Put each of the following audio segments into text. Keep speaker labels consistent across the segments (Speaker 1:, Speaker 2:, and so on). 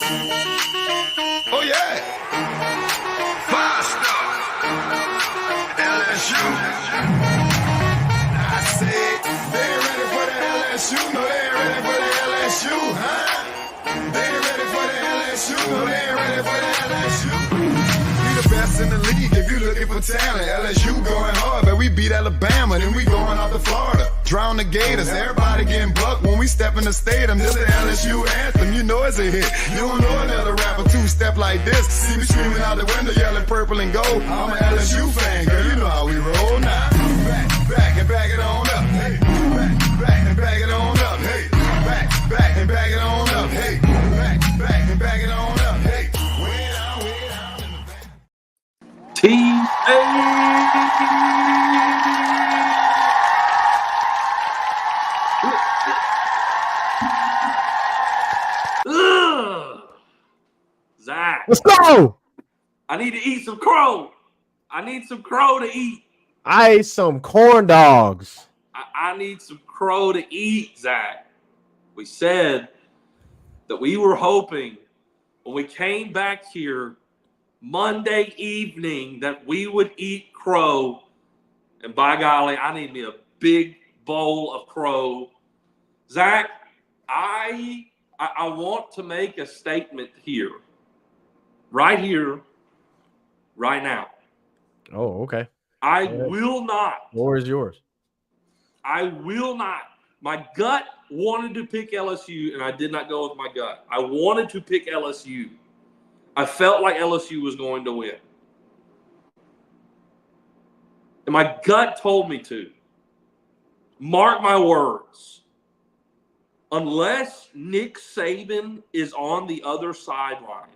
Speaker 1: Oh, yeah. Faster. LSU. I said, they ain't ready for the LSU. No, they ain't ready for the LSU, huh? They ain't ready for the LSU. No, they ain't ready for the LSU. We the best in the league if you looking for talent. LSU going hard, but we beat Alabama, then we going out to Florida. Drown the Gators, everybody getting bucked when we step in the stadium. This the LSU anthem, you know it's a hit. You don't know another rapper two-step like this. See me screaming out the window, yelling purple and gold. I'm an LSU fan, girl, you know how we roll now. Back and back it on up, hey. Back and back it on up, hey. Back and back it on up, hey. Back and back it on up, hey. Way down in the back.
Speaker 2: Zach,
Speaker 3: Let's go.
Speaker 2: I need to eat some crow. I need some crow to eat.
Speaker 3: I ate some corn dogs.
Speaker 2: I need some crow to eat, Zach. We said that we were hoping when we came back here Monday evening that we would eat crow. And by golly, I need me a big bowl of crow. Zach, I want to make a statement here, right now.
Speaker 3: Oh, okay.
Speaker 2: I will not.
Speaker 3: War is yours.
Speaker 2: I will not. My gut wanted to pick LSU, and I did not go with my gut. I wanted to pick LSU. I felt like LSU was going to win. And my gut told me to. Mark my words. Unless Nick Saban is on the other sideline,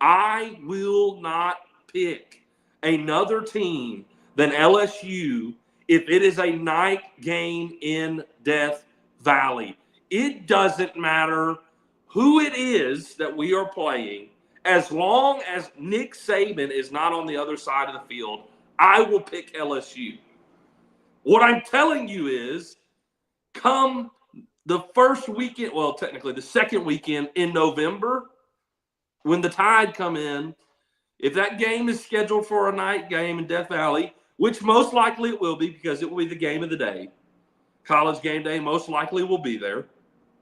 Speaker 2: I will not pick another team than LSU if it is a night game in Death Valley. It doesn't matter who it is that we are playing. As long as Nick Saban is not on the other side of the field, I will pick LSU. What I'm telling you is, come the first weekend, well, technically the second weekend in November, when the Tide come in, if that game is scheduled for a night game in Death Valley, which most likely it will be because it will be the game of the day, College Game Day most likely will be there.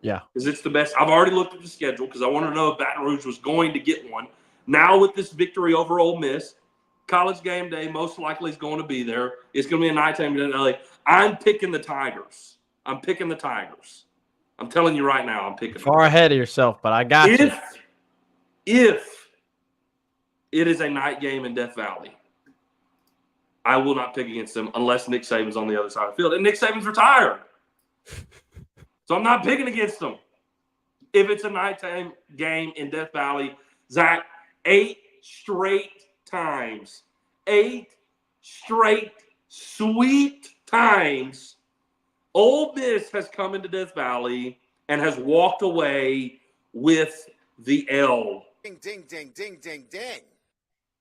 Speaker 3: Yeah.
Speaker 2: Because it's the best. I've already looked at the schedule because I want to know if Baton Rouge was going to get one. Now with this victory over Ole Miss, College Game Day most likely is going to be there. It's going to be a nighttime in LA. I'm picking the Tigers. I'm telling you right now, I'm picking
Speaker 3: Far ahead of yourself, but I got you.
Speaker 2: If it is a night game in Death Valley, I will not pick against them unless Nick Saban's on the other side of the field. And Nick Saban's retired. So I'm not picking against them. If it's a nighttime game in Death Valley, Zach, 8 straight times, 8 straight sweet times, Ole Miss has come into Death Valley and has walked away with the L.
Speaker 1: Ding, ding, ding, ding, ding, ding.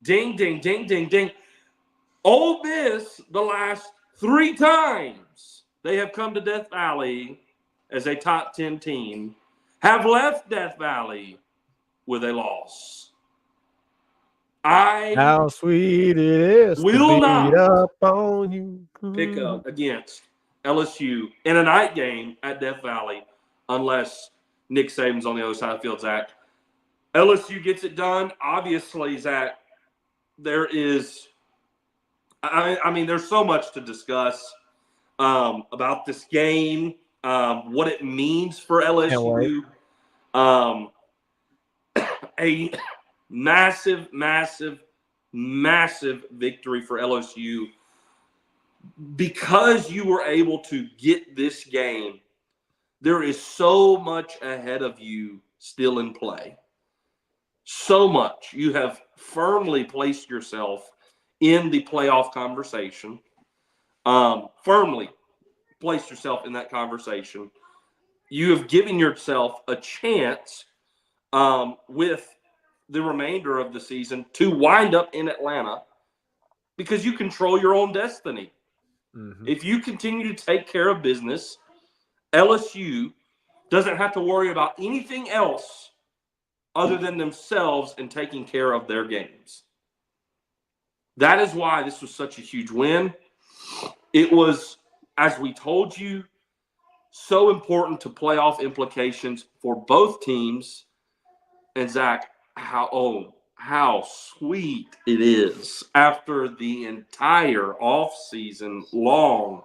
Speaker 2: Ding, ding, ding, ding, ding. Ole Miss, the last 3 times they have come to Death Valley as a top 10 team, have left Death Valley with a loss.
Speaker 3: How sweet it is
Speaker 2: will
Speaker 3: to
Speaker 2: not
Speaker 3: beat up on you.
Speaker 2: pick up against LSU in a night game at Death Valley unless Nick Saban's on the other side of the field, Zach. LSU gets it done. Obviously, Zach, there is I mean, there's so much to discuss about this game, what it means for LSU. A massive, massive, massive victory for LSU. Because you were able to get this game, there is so much ahead of you still in play. So much. You have firmly placed yourself in the playoff conversation. Firmly placed yourself in that conversation. You have given yourself a chance with the remainder of the season to wind up in Atlanta because you control your own destiny. Mm-hmm. If you continue to take care of business, LSU doesn't have to worry about anything else other than themselves and taking care of their games. That is why this was such a huge win. It was, as we told you, so important to playoff implications for both teams. And Zach, how sweet it is after the entire offseason long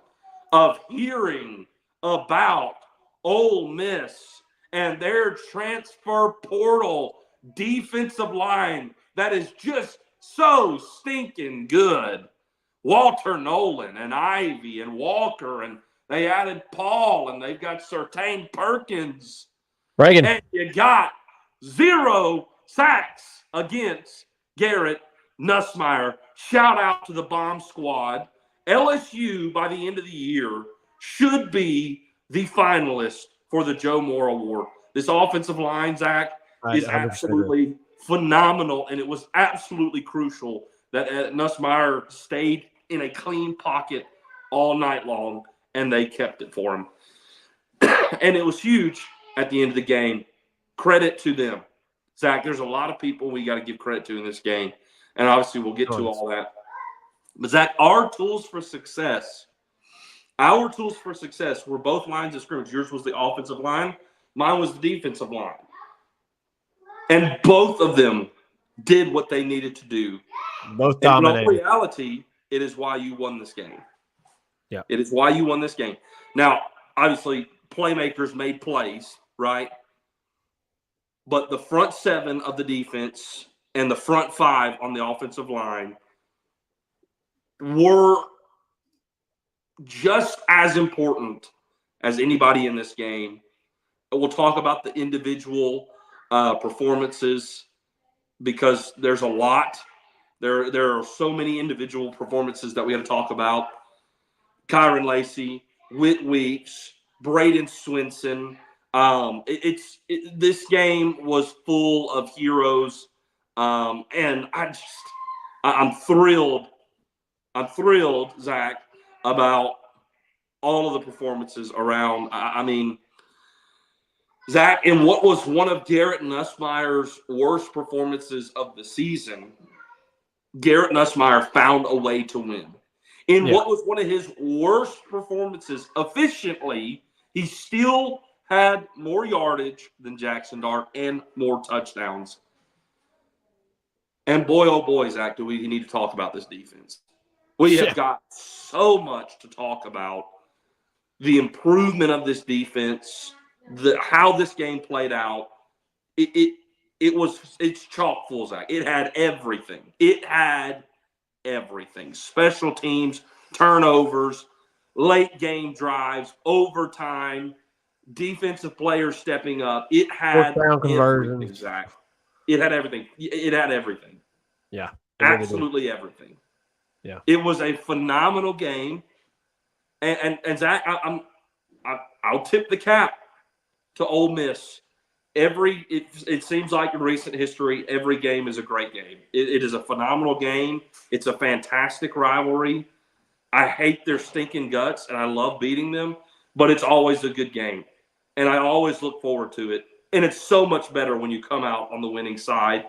Speaker 2: of hearing about Ole Miss and their transfer portal defensive line that is just so stinking good. Walter Nolan and Ivy and Walker, and they added Paul, and they've got Sertain Perkins.
Speaker 3: Reagan.
Speaker 2: And you got 0 sacks against Garrett Nussmeier. Shout out to the Bomb Squad. LSU, by the end of the year, should be the finalist for the Joe Moore Award. This offensive line, Zach, is absolutely phenomenal, and it was absolutely crucial that Nussmeier stayed in a clean pocket all night long, and they kept it for him. And it was huge at the end of the game. Credit to them. Zach, there's a lot of people we got to give credit to in this game, and obviously we'll get to all that. But, Zach, our tools for success were both lines of scrimmage. Yours was the offensive line. Mine was the defensive line. And both of them did what they needed to do.
Speaker 3: Both dominated.
Speaker 2: In reality, it is why you won this game.
Speaker 3: Yeah.
Speaker 2: It is why you won this game. Now, obviously, playmakers made plays, right? But the front 7 of the defense and the front 5 on the offensive line were just as important as anybody in this game. We'll talk about the individual performances because there's a lot. There are so many individual performances that we got to talk about. Kyron Lacey, Whit Weeks, Braden Swinson. This game was full of heroes, and I'm thrilled. I'm thrilled, Zach, about all of the performances around. I mean, Zach, in what was one of Garrett Nussmeier's worst performances of the season, Garrett Nussmeier found a way to win. In what was one of his worst performances, efficiently, he still had more yardage than Jackson Dart and more touchdowns. And boy, oh boy, Zach, do we need to talk about this defense. We have got so much to talk about. The improvement of this defense, how this game played out. It's chock full, Zach. It had everything. It had everything. Special teams, turnovers, late game drives, overtime, defensive players stepping up. It had everything, Zach. It had everything. It had everything.
Speaker 3: Yeah.
Speaker 2: Absolutely everything.
Speaker 3: Yeah.
Speaker 2: It was a phenomenal game. And Zach, I'll tip the cap to Ole Miss. It seems like in recent history, every game is a great game. It is a phenomenal game. It's a fantastic rivalry. I hate their stinking guts, and I love beating them, but it's always a good game. And I always look forward to it. And it's so much better when you come out on the winning side.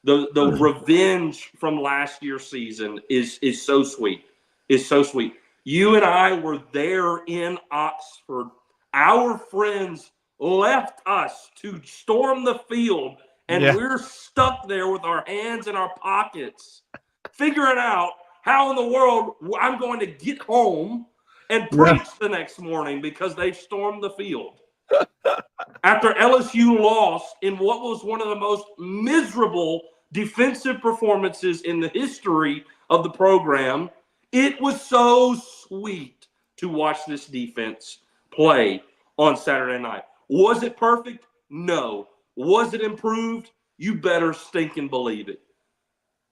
Speaker 2: The revenge from last year's season is so sweet. It's so sweet. You and I were there in Oxford. Our friends left us to storm the field, and we're stuck there with our hands in our pockets, figuring out how in the world I'm going to get home and preach the next morning because they stormed the field. After LSU lost in what was one of the most miserable defensive performances in the history of the program, it was so sweet to watch this defense play on Saturday night. Was it perfect? No. Was it improved? You better stinking believe it.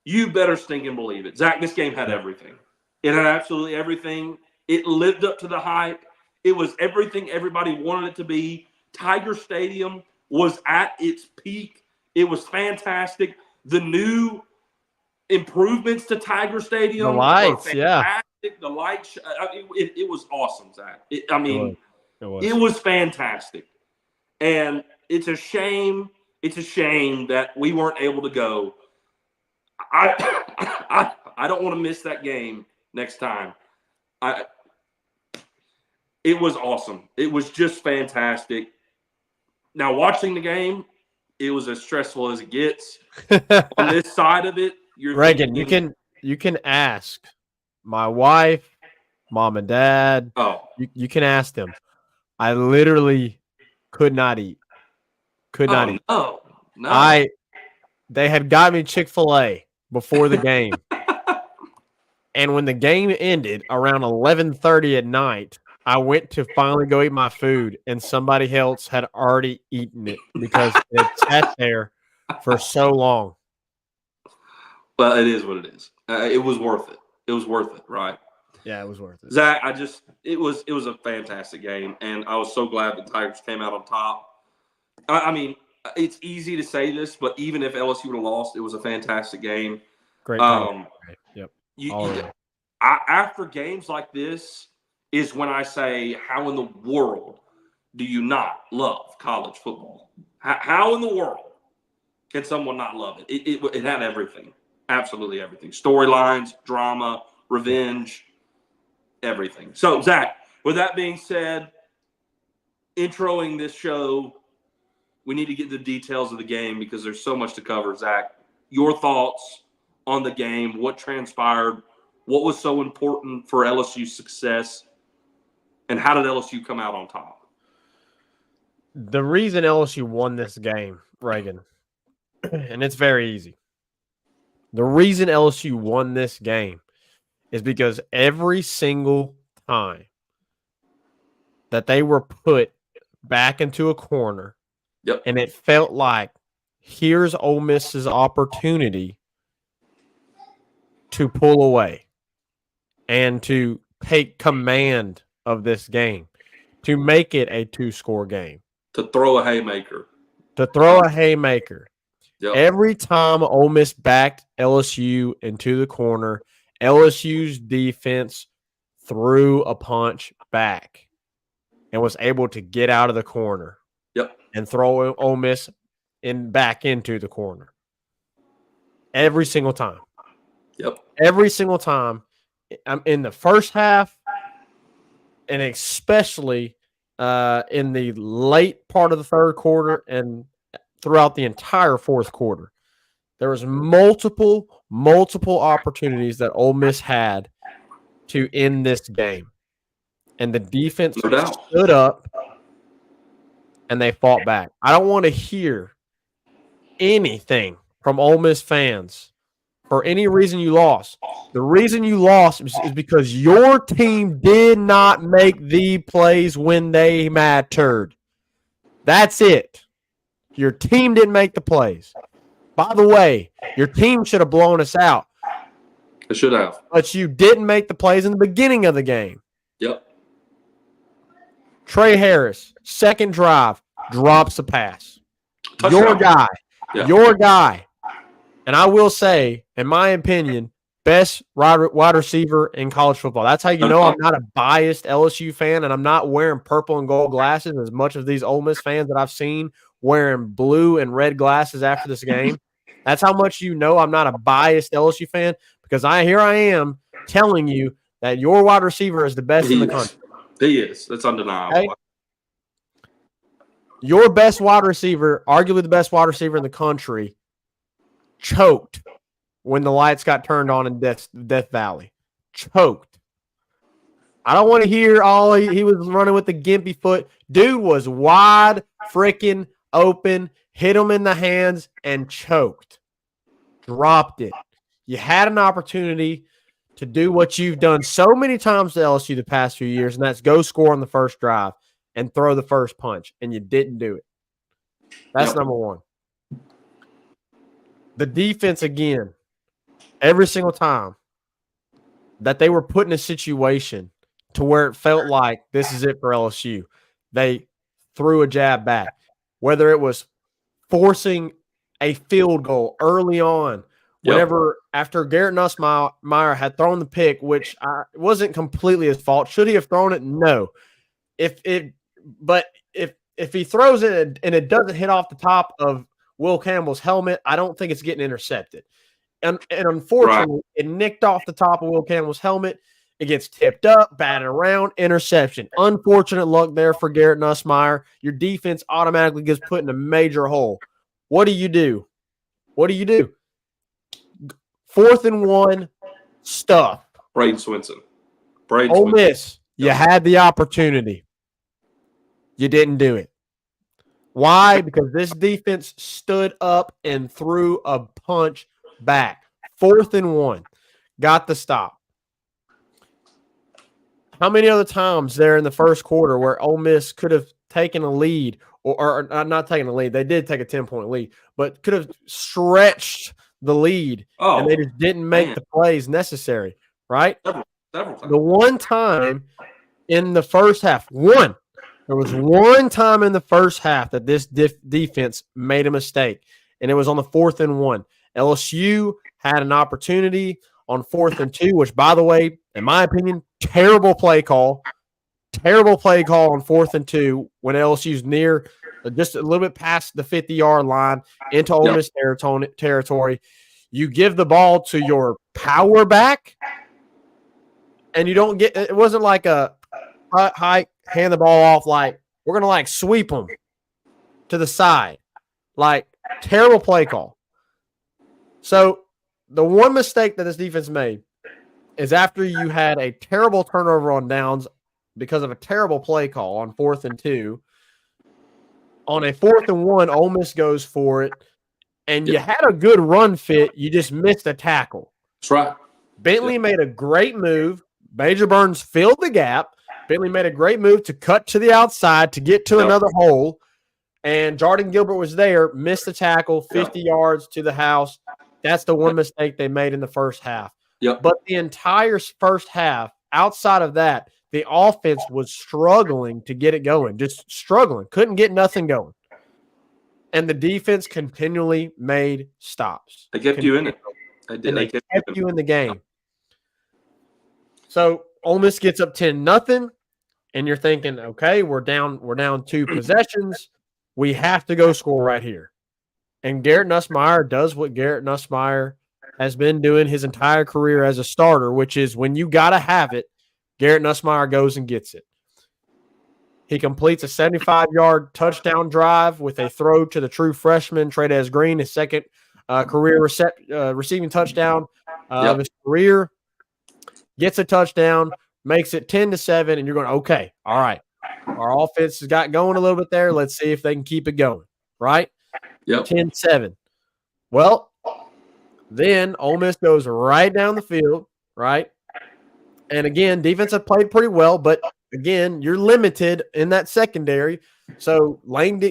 Speaker 2: You better stinking believe it. Zach, this game had everything. It had absolutely everything. It lived up to the hype. It was everything everybody wanted it to be. Tiger Stadium was at its peak. It was fantastic. The new improvements to Tiger Stadium.
Speaker 3: The lights,
Speaker 2: fantastic. The lights. It was awesome, Zach. It was fantastic. And it's a shame it's a shame that we weren't able to go. I don't want to miss that game next time. It was awesome. It was just fantastic. Now, watching the game, it was as stressful as it gets. On this side of it, you're
Speaker 3: Reagan,
Speaker 2: thinking,
Speaker 3: you can ask my wife, mom and dad.
Speaker 2: oh,
Speaker 3: You can ask them. I literally could not eat. Could not eat.
Speaker 2: No.
Speaker 3: They had got me Chick-fil-A before the game. And when the game ended around 11:30 at night, I went to finally go eat my food, and somebody else had already eaten it because it sat there for so long.
Speaker 2: But it is what it is. It was worth it. It was worth it, right?
Speaker 3: Yeah, it was worth it.
Speaker 2: Zach, it was a fantastic game, and I was so glad the Tigers came out on top. I mean, it's easy to say this, but even if LSU would have lost, it was a fantastic game.
Speaker 3: Great. Yep.
Speaker 2: After games like this is when I say, how in the world do you not love college football? How in the world can someone not love it? It had everything, absolutely everything. Storylines, drama, revenge, everything. So, Zach, with that being said, introing this show, we need to get the details of the game because there's so much to cover. Zach, your thoughts on the game, what transpired, what was so important for LSU's success, and how did LSU come out on top?
Speaker 3: The reason LSU won this game, Reagan, and it's very easy. The reason LSU won this game is because every single time that they were put back into a corner,
Speaker 2: yep,
Speaker 3: and it felt like here's Ole Miss's opportunity to pull away and to take command of this game, to make it a 2-score game.
Speaker 2: To throw a haymaker.
Speaker 3: Yep. Every time Ole Miss backed LSU into the corner, LSU's defense threw a punch back and was able to get out of the corner.
Speaker 2: Yep.
Speaker 3: And throw Ole Miss back into the corner. Every single time.
Speaker 2: Yep.
Speaker 3: Every single time. In the first half, and especially in the late part of the third quarter and throughout the entire fourth quarter, there was multiple opportunities that Ole Miss had to end this game. And the defense stood up and they fought back. I don't want to hear anything from Ole Miss fans for any reason you lost. The reason you lost is because your team did not make the plays when they mattered. That's it. Your team didn't make the plays. By the way, your team should have blown us out.
Speaker 2: It should have.
Speaker 3: But you didn't make the plays in the beginning of the game.
Speaker 2: Yep.
Speaker 3: Trey Harris, second drive, drops a pass.
Speaker 2: Touchdown.
Speaker 3: Your guy. And I will say, in my opinion, best wide receiver in college football. That's how you know I'm not a biased LSU fan, and I'm not wearing purple and gold glasses as much as these Ole Miss fans that I've seen wearing blue and red glasses after this game. That's how much you know I'm not a biased LSU fan, because here I am telling you that your wide receiver is the best in the country.
Speaker 2: He is. That's undeniable. Okay?
Speaker 3: Your best wide receiver, arguably the best wide receiver in the country, choked when the lights got turned on in Death Valley. Choked. I don't want to hear he was running with the gimpy foot. Dude was wide freaking open, hit him in the hands, and choked. Dropped it. You had an opportunity to do what you've done so many times to LSU the past few years, and that's go score on the first drive and throw the first punch, and you didn't do it. That's number one. The defense, again, every single time that they were put in a situation to where it felt like this is it for LSU, they threw a jab back. Whether it was forcing a field goal early on, whenever after Garrett Nussmeier had thrown the pick, which wasn't completely his fault. Should he have thrown it? No. If he throws it and it doesn't hit off the top of Will Campbell's helmet. I don't think it's getting intercepted. And unfortunately, it nicked off the top of Will Campbell's helmet. It gets tipped up, batted around, interception. Unfortunate luck there for Garrett Nussmeier. Your defense automatically gets put in a major hole. What do? What do you do? 4th and 1, stuff.
Speaker 2: Braden Swinson.
Speaker 3: Ole Miss, you had the opportunity. You didn't do it. Why? Because this defense stood up and threw a punch back. 4th and 1. Got the stop. How many other times there in the first quarter where Ole Miss could have taken a lead or not taking a lead? They did take a 10-point lead, but could have stretched the lead, and they just didn't make the plays necessary, right?
Speaker 2: Several times.
Speaker 3: The one time in the first half, there was one time in the first half that this defense made a mistake, and it was on the 4th and 1. LSU had an opportunity on 4th and 2, which, by the way, in my opinion, terrible play call. Terrible play call on 4th and 2 when LSU's near just a little bit past the 50-yard line into Ole Miss territory. You give the ball to your power back, and you don't get – it wasn't like a high hand the ball off like we're going to like sweep them to the side. Like, terrible play call. So the one mistake that this defense made is after you had a terrible turnover on downs because of a terrible play call on 4th and 2. On a 4th and 1, Ole Miss goes for it, and you had a good run fit. You just missed a tackle.
Speaker 2: That's right.
Speaker 3: Bentley made a great move. Major Burns filled the gap. Bentley made a great move to cut to the outside to get to another hole, and Jordan Gilbert was there, missed the tackle, 50 yards to the house. That's the one mistake they made in the first half. But the entire first half, outside of that, the offense was struggling to get it going, just struggling, couldn't get nothing going. And the defense continually made stops.
Speaker 2: They kept you in it.
Speaker 3: They kept you in the game. So Ole Miss gets up 10-0, and you're thinking, okay, we're down 2 possessions. We have to go score right here. And Garrett Nussmeier does what Garrett Nussmeier has been doing his entire career as a starter, which is when you got to have it, Garrett Nussmeier goes and gets it. He completes a 75-yard touchdown drive with a throw to the true freshman, Trey'Dez Green, his second career receiving touchdown of his career. Gets a touchdown, makes it 10-7, and you're going, okay, all right. Our offense has got going a little bit there. Let's see if they can keep it going, right? 10-7. Well, then Ole Miss goes right down the field, right? And again, defense have played pretty well, but again, you're limited in that secondary. So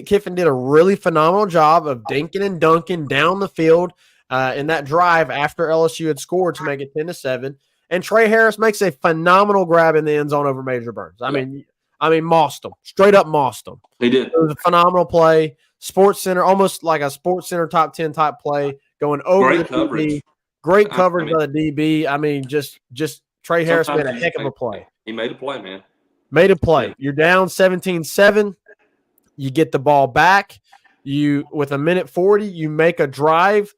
Speaker 3: Kiffin did a really phenomenal job of dinking and dunking down the field in that drive after LSU had scored to make it 10-7. And Trey Harris makes a phenomenal grab in the end zone over Major Burns. I mean, mossed him. Straight up mossed him.
Speaker 2: He did.
Speaker 3: It was a phenomenal play. Sports Center, almost like a Sports Center top 10 type play, going over the DB. Great coverage by the DB. I mean, just Trey Harris made a heck of a play.
Speaker 2: He made a play, man.
Speaker 3: Made a play. Yeah. You're down 17-7. You get the ball back. With a minute 40, you make a drive.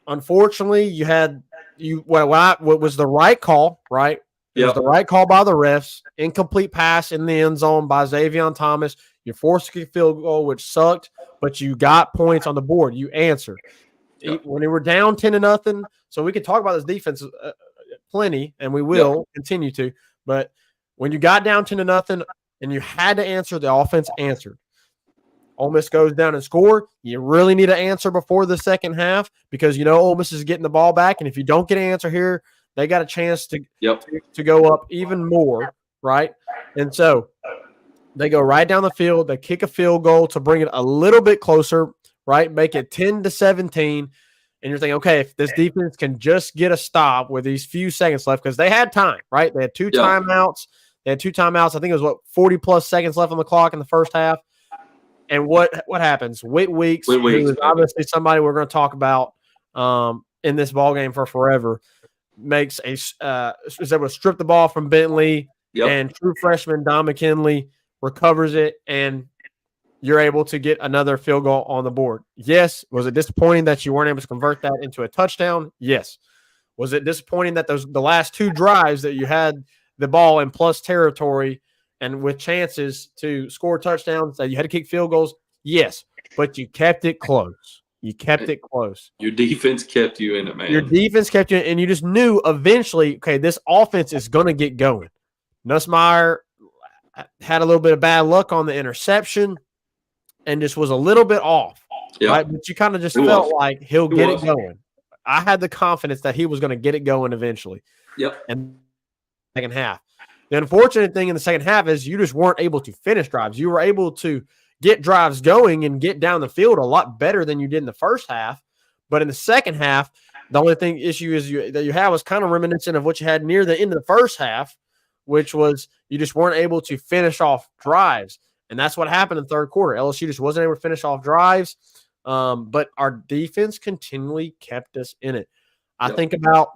Speaker 3: Unfortunately, what was the right call, right? It was the right call by the refs. Incomplete pass in the end zone by Xavion Thomas. You forced a kick field goal, which sucked, but you got points on the board. You answered. When they were down 10-0, so we could talk about this defense plenty, and we will continue to. But when you got down 10-0 and you had to answer, the offense answered. Ole Miss goes down and score. You really need an answer before the second half because Ole Miss is getting the ball back, and if you don't get an answer here, they got a chance to go up even more, right? And so they go right down the field. They kick a field goal to bring it a little bit closer, right? Make it 10-17. And you're thinking, okay, if this defense can just get a stop with these few seconds left, because they had time, right? They had two timeouts. I think it was 40-plus seconds left on the clock in the first half. And what happens? Whit Weeks, who is obviously somebody we're going to talk about in this ballgame for forever, is able to strip the ball from Bentley, and true freshman Don McKinley recovers it, and you're able to get another field goal on the board. Yes. Was it disappointing that you weren't able to convert that into a touchdown? Yes. Was it disappointing that the last 2 drives that you had the ball in plus territory and with chances to score touchdowns that you had to kick field goals? Yes. But you kept it close. You kept it close.
Speaker 2: Your defense kept you in it, man.
Speaker 3: Your defense kept you, and you just knew eventually, okay, this offense is going to get going. Nussmeier had a little bit of bad luck on the interception and just was a little bit off, right? But you kind of just felt like he'll get it going. I had the confidence that he was going to get it going eventually.
Speaker 2: Yep.
Speaker 3: And second half. The unfortunate thing in the second half is you just weren't able to finish drives. You were able to get drives going and get down the field a lot better than you did in the first half. But in the second half, the only issue that you have was kind of reminiscent of what you had near the end of the first half, which was you just weren't able to finish off drives. And that's what happened in the third quarter. LSU just wasn't able to finish off drives, but our defense continually kept us in it. I think about,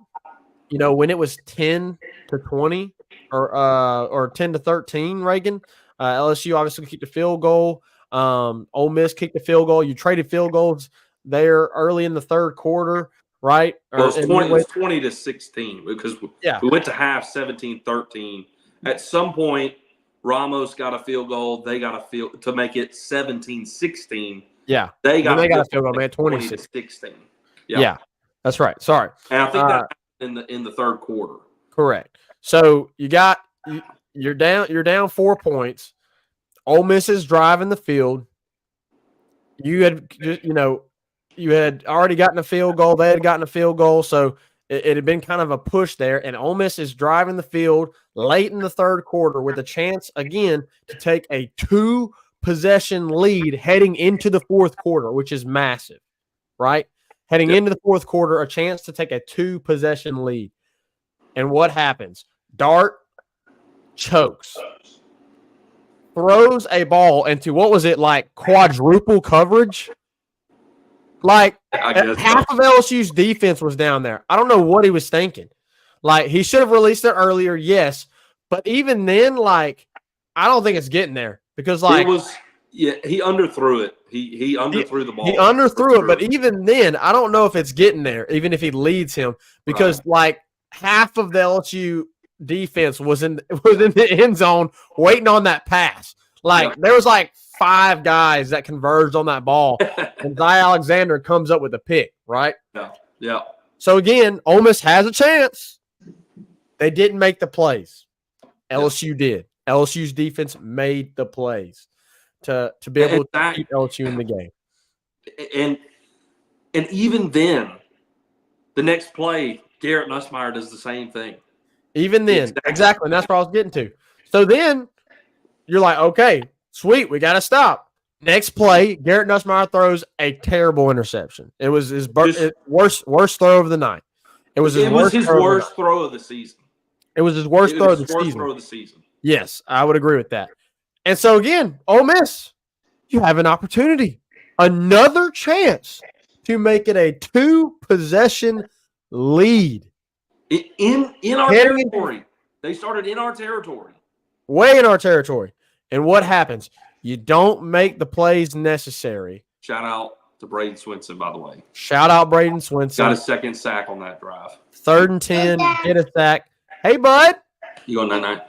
Speaker 3: when it was 10-20 or 10-13, Reagan, LSU obviously kicked the field goal. Ole Miss kicked the field goal. You traded field goals there early in the third quarter, right?
Speaker 2: Well, it was 20-16 because we went to half 17-13. At some point, Ramos got a field goal. They got a field to make it 17-16.
Speaker 3: Yeah.
Speaker 2: They got
Speaker 3: a field goal, man,
Speaker 2: 20-16.
Speaker 3: Yeah. That's right. Sorry.
Speaker 2: And I think that happened in the third quarter.
Speaker 3: Correct. So you're down 4 points. Ole Miss is driving the field. You had already gotten a field goal. They had gotten a field goal. So it had been kind of a push there. And Ole Miss is driving the field late in the third quarter with a chance, again, to take a 2-possession lead heading into the fourth quarter, which is massive, right? Heading into the fourth quarter, a chance to take a 2-possession lead. And what happens? Dart chokes. Throws a ball into, what was it, like quadruple coverage? Like, half of LSU's defense was down there. I don't know what he was thinking. Like, he should have released it earlier, yes. But even then, like, I don't think it's getting there. Because, like,
Speaker 2: he underthrew it. He underthrew the ball.
Speaker 3: He underthrew it, but even then, I don't know if it's getting there, even if he leads him. Because, like, half of the LSU defense was in the end zone waiting on that pass. Like, there was, like, 5 guys that converged on that ball, and Zy Alexander comes up with a pick, right?
Speaker 2: Yeah.
Speaker 3: So, again, Ole Miss has a chance. They didn't make the plays. LSU did. LSU's defense made the plays to be able to keep LSU in the game.
Speaker 2: And even then, the next play, Garrett Nussmeier does the same thing.
Speaker 3: Even then, exactly. And that's what I was getting to. So then you're like, okay, sweet, we got to stop. Next play, Garrett Nussmeier throws a terrible interception. It was his worst throw of the night. It was his worst
Speaker 2: throw of the season.
Speaker 3: It was his worst throw of the season. Yes, I would agree with that. And so, again, Ole Miss, you have an opportunity, another chance to make it a 2-possession lead.
Speaker 2: In our territory. They started in our territory.
Speaker 3: Way in our territory. And what happens? You don't make the plays necessary.
Speaker 2: Shout out to Braden Swinson, by the way.
Speaker 3: Shout out Braden Swinson.
Speaker 2: Got a second sack on that drive.
Speaker 3: 3rd and 10, get a sack. Hey, bud.
Speaker 2: You going night-night?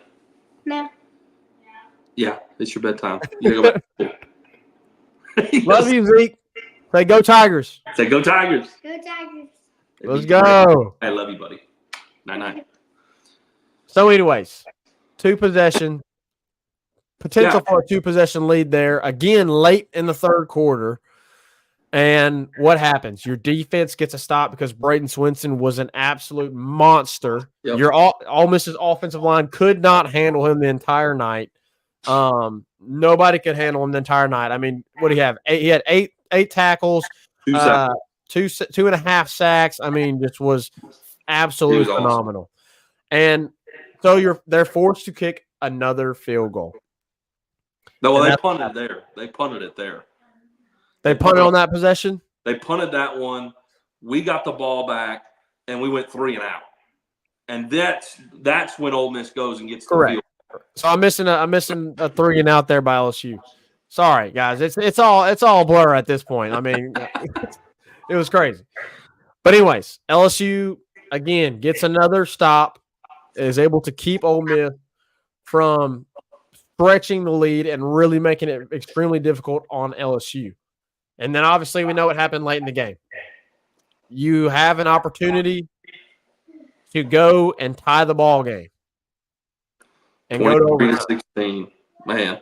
Speaker 4: No.
Speaker 2: Yeah, it's your bedtime. You gotta go back to school.
Speaker 3: Love you, Zeke. Say go Tigers.
Speaker 2: Say go Tigers.
Speaker 4: Go Tigers.
Speaker 3: Let's go.
Speaker 2: I love you, buddy. Night-night.
Speaker 3: So, anyways, 2-possession. Potential for a 2-possession lead there. Again, late in the third quarter. And what happens? Your defense gets a stop because Braden Swinson was an absolute monster.
Speaker 2: Yep.
Speaker 3: Your Ole Miss's offensive line could not handle him the entire night. Nobody could handle him the entire night. I mean, what did he have? He had eight tackles, 2.5 sacks. I mean, this was absolutely phenomenal. Awesome. And so they're forced to kick another field goal.
Speaker 2: No, well, they punted there. They punted it there.
Speaker 3: They punted on that possession?
Speaker 2: They punted that one. We got the ball back, and we went 3 and out. And that's when Ole Miss goes and gets the field.
Speaker 3: So I'm missing a 3 and out there by LSU. Sorry, guys. It's all blur at this point. I mean, it was crazy. But anyways, LSU again gets another stop, is able to keep Ole Miss from stretching the lead and really making it extremely difficult on LSU. And then obviously we know what happened late in the game. You have an opportunity to go and tie the ball game and go to
Speaker 2: 23 to
Speaker 3: overtime.
Speaker 2: 16. Man.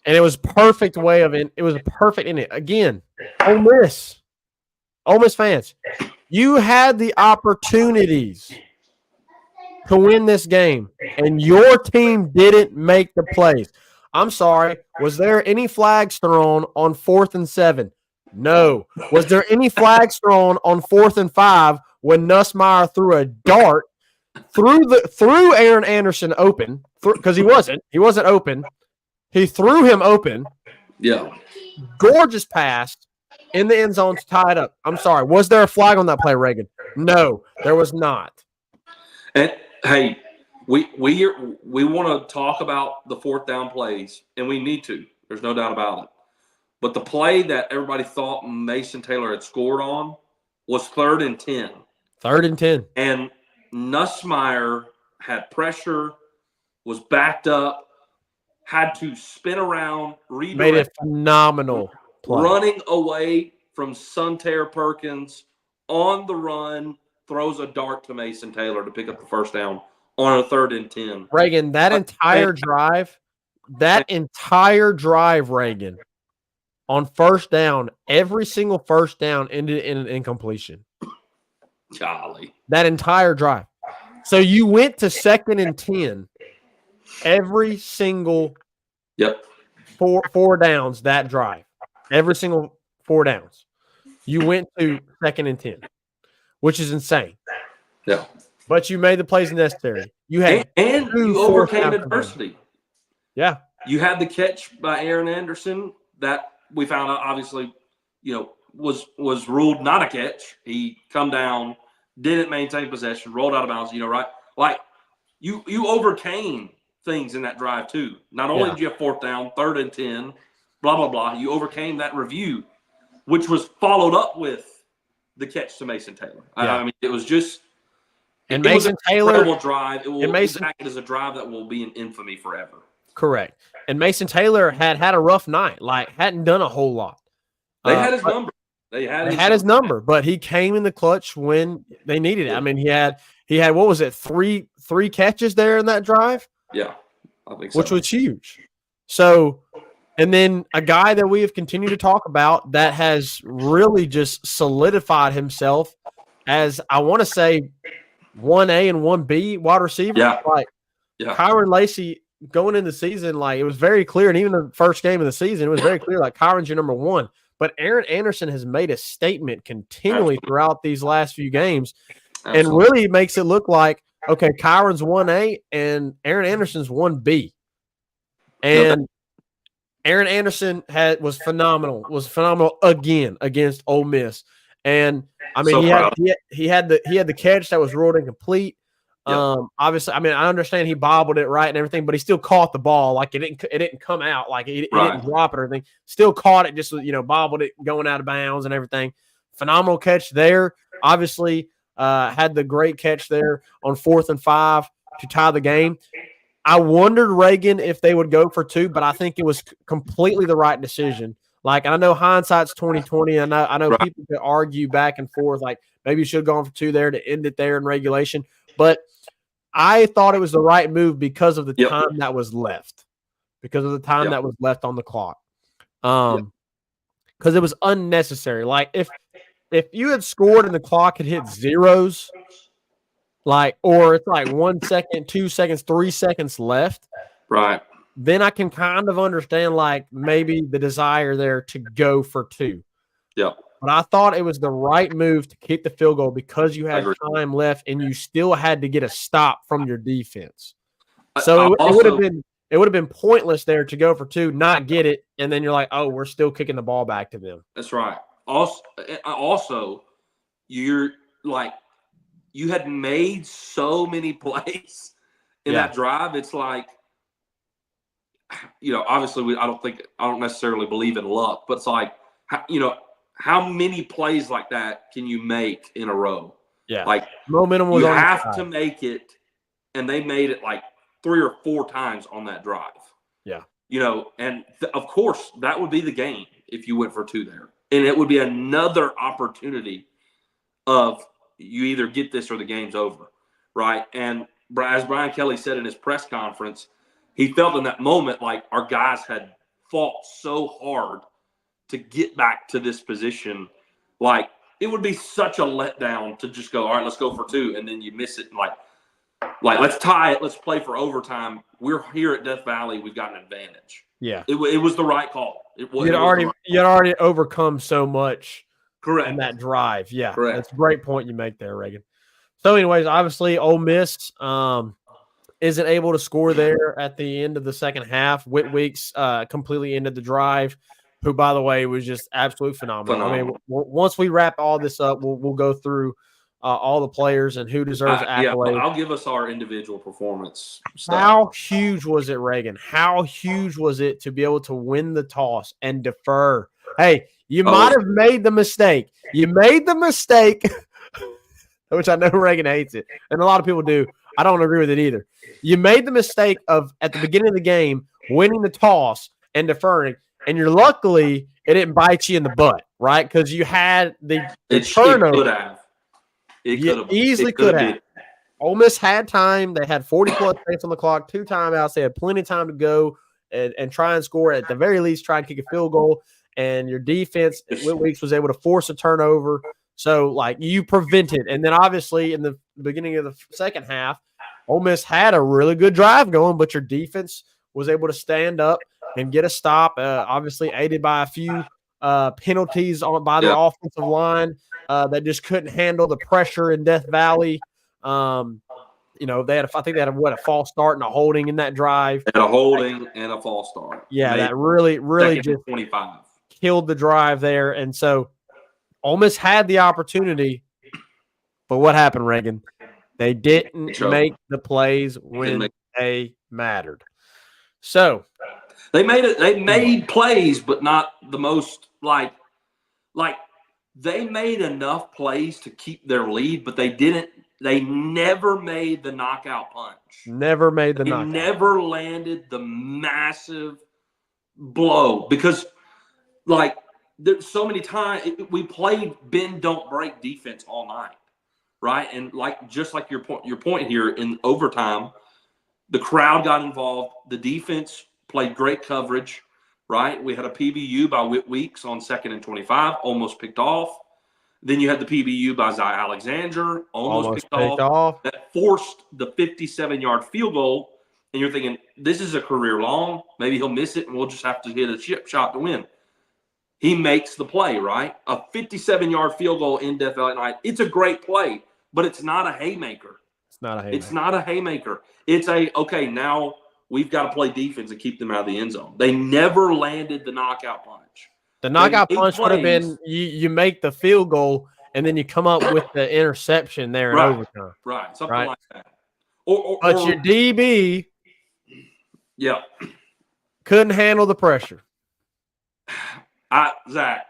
Speaker 3: And it was perfect way of it. It was a perfect in it. Again, Ole Miss fans, you had the opportunities to win this game, and your team didn't make the plays. I'm sorry. Was there any flags thrown on 4th and 7? No. Was there any flags thrown on 4th and 5 when Nussmeier threw a dart through Aaron Anderson open because he wasn't open. He threw him open.
Speaker 2: Yeah.
Speaker 3: Gorgeous pass in the end zone to tie it up. I'm sorry. Was there a flag on that play, Reagan? No, there was not.
Speaker 2: And hey, we want to talk about the 4th down plays, and we need to. There's no doubt about it. But the play that everybody thought Mason Taylor had scored on was 3rd and 10.
Speaker 3: 3rd and 10.
Speaker 2: And Nussmeier had pressure, was backed up, had to spin around, redirect,
Speaker 3: made a phenomenal play.
Speaker 2: Running away from Sunterre Perkins on the run, throws a dart to Mason Taylor to pick up the first down on a 3rd and 10.
Speaker 3: Reagan, that entire drive, Reagan, on first down, every single first down ended in an incompletion.
Speaker 2: Golly.
Speaker 3: That entire drive. So you went to 2nd and 10 every single four downs that drive. Every single 4 downs. You went to 2nd and 10, which is insane.
Speaker 2: Yeah.
Speaker 3: But you made the plays necessary. You had
Speaker 2: and you overcame adversity.
Speaker 3: Yeah.
Speaker 2: You had the catch by Aaron Anderson that we found out obviously, was ruled not a catch. He come down, didn't maintain possession, rolled out of bounds, right? Like you overcame things in that drive too. Not only did you have 4th down, 3rd and 10, blah, blah, blah. You overcame that review, which was followed up with the catch to Mason Taylor.
Speaker 3: Yeah.
Speaker 2: I mean, it was just
Speaker 3: and Mason Taylor
Speaker 2: incredible drive. It will be back as a drive that will be in infamy forever.
Speaker 3: Correct. And Mason Taylor had a rough night, like hadn't done a whole lot.
Speaker 2: They had his number. They had
Speaker 3: his number, but he came in the clutch when they needed it. I mean, he had what was it, three catches there in that drive?
Speaker 2: Yeah, I think so.
Speaker 3: Which was huge. So, and then a guy that we have continued to talk about that has really just solidified himself as, I want to say, 1A and 1B wide receiver.
Speaker 2: Yeah.
Speaker 3: Kyron Lacey going in the season, it was very clear, and even the first game of the season, it was very clear, Kyron's your number 1. But Aaron Anderson has made a statement continually throughout these last few games and really makes it look like, okay, Kyron's 1A and Aaron Anderson's 1B. And Aaron Anderson was phenomenal again against Ole Miss. And I mean, he had the catch that was ruled incomplete. Yep. Obviously, I mean, I understand he bobbled it right and everything, but he still caught the ball. It didn't come out. It didn't drop it or anything. Still caught it, just bobbled it going out of bounds and everything. Phenomenal catch there. Obviously, had the great catch there on 4th and 5 to tie the game. I wondered, Reagan, if they would go for 2, but I think it was completely the right decision. I know hindsight's 20/20. I know people could argue back and forth, maybe you should have gone for 2 there to end it there in regulation. But I thought it was the right move because of the time that was left. Because of the time that was left on the clock. Because it was unnecessary. If you had scored and the clock had hit zeros, or it's 1 second, 2 seconds, 3 seconds left.
Speaker 2: Right.
Speaker 3: Then I can kind of understand maybe the desire there to go for 2.
Speaker 2: Yep.
Speaker 3: But I thought it was the right move to keep the field goal because you had time left and you still had to get a stop from your defense. So it would have been pointless there to go for 2, not get it, and then you're like, oh, we're still kicking the ball back to them.
Speaker 2: That's right. Also, you had made so many plays in that drive. It's obviously I don't necessarily believe in luck, but it's like, how many plays like that can you make in a row?
Speaker 3: Yeah.
Speaker 2: Like
Speaker 3: Momentum was
Speaker 2: you
Speaker 3: on your
Speaker 2: have
Speaker 3: side.
Speaker 2: to make it, and they made it like 3 or 4 times on that drive.
Speaker 3: Yeah.
Speaker 2: And of course that would be the game if you went for 2 there, and it would be another opportunity of you either get this or the game's over, right? And as Brian Kelly said in his press conference, he felt in that moment like our guys had fought so hard to get back to this position. Like, it would be such a letdown to just go, all right, let's go for 2, and then you miss it. And like let's tie it. Let's play for overtime. We're here at Death Valley. We've got an advantage.
Speaker 3: Yeah.
Speaker 2: It was the right call.
Speaker 3: You'd already overcome so much.
Speaker 2: Correct.
Speaker 3: In that drive. Yeah.
Speaker 2: Correct.
Speaker 3: That's a great point you make there, Reagan. So anyways, obviously Ole Miss isn't able to score there at the end of the second half. Whit Weeks completely ended the drive, who, by the way, was just absolutely phenomenal. I mean, once we wrap all this up, we'll go through all the players and who deserves accolades.
Speaker 2: I'll give us our individual performance stuff.
Speaker 3: How huge was it, Reagan? How huge was it to be able to win the toss and defer? Hey, you might have made the mistake. You made the mistake, which I know Reagan hates it, and a lot of people do. I don't agree with it either. You made the mistake of, at the beginning of the game, winning the toss and deferring, and luckily it didn't bite you in the butt, right? Because you had the turnover.
Speaker 2: It could have.
Speaker 3: You easily could have. Ole Miss had time. They had 40-plus seconds on the clock, 2 timeouts. They had plenty of time to go and try and score. At the very least, try and kick a field goal. And your defense, Whit Weeks, was able to force a turnover. So, like, you prevented. And then, obviously, in the beginning of the second half, Ole Miss had a really good drive going, but your defense was able to stand up and get a stop, obviously aided by a few penalties by the offensive line that just couldn't handle the pressure in Death Valley. They had, I think they had a false start and a holding in that drive.
Speaker 2: And a holding and a false start.
Speaker 3: Yeah, that really just
Speaker 2: 25.
Speaker 3: Killed the drive there. And so Ole Miss had the opportunity, but what happened, Reagan? They didn't make the plays when they mattered. So
Speaker 2: they made plays, but not the most like they made enough plays to keep their lead, but they never made the knockout punch.
Speaker 3: Never made the knockout.
Speaker 2: Never landed the massive blow because there's so many times we played bend don't break defense all night, right? And just like your point here, in overtime, the crowd got involved. The defense played great coverage, right? We had a PBU by Whit Weeks on 2nd and 25, almost picked off. Then you had the PBU by Zy Alexander, almost picked off. That forced the 57-yard field goal. And you're thinking, this is a career long. Maybe he'll miss it, and we'll just have to hit a chip shot to win. He makes the play, right? A 57-yard field goal in Death Valley night. It's a great play, but it's not a haymaker.
Speaker 3: It's not a haymaker.
Speaker 2: It's okay, now we've got to play defense and keep them out of the end zone. They never landed the knockout punch.
Speaker 3: The knockout punch would have been you make the field goal, and then you come up with the interception there in overtime.
Speaker 2: Right, something like that.
Speaker 3: But your DB couldn't handle the pressure.
Speaker 2: Zach,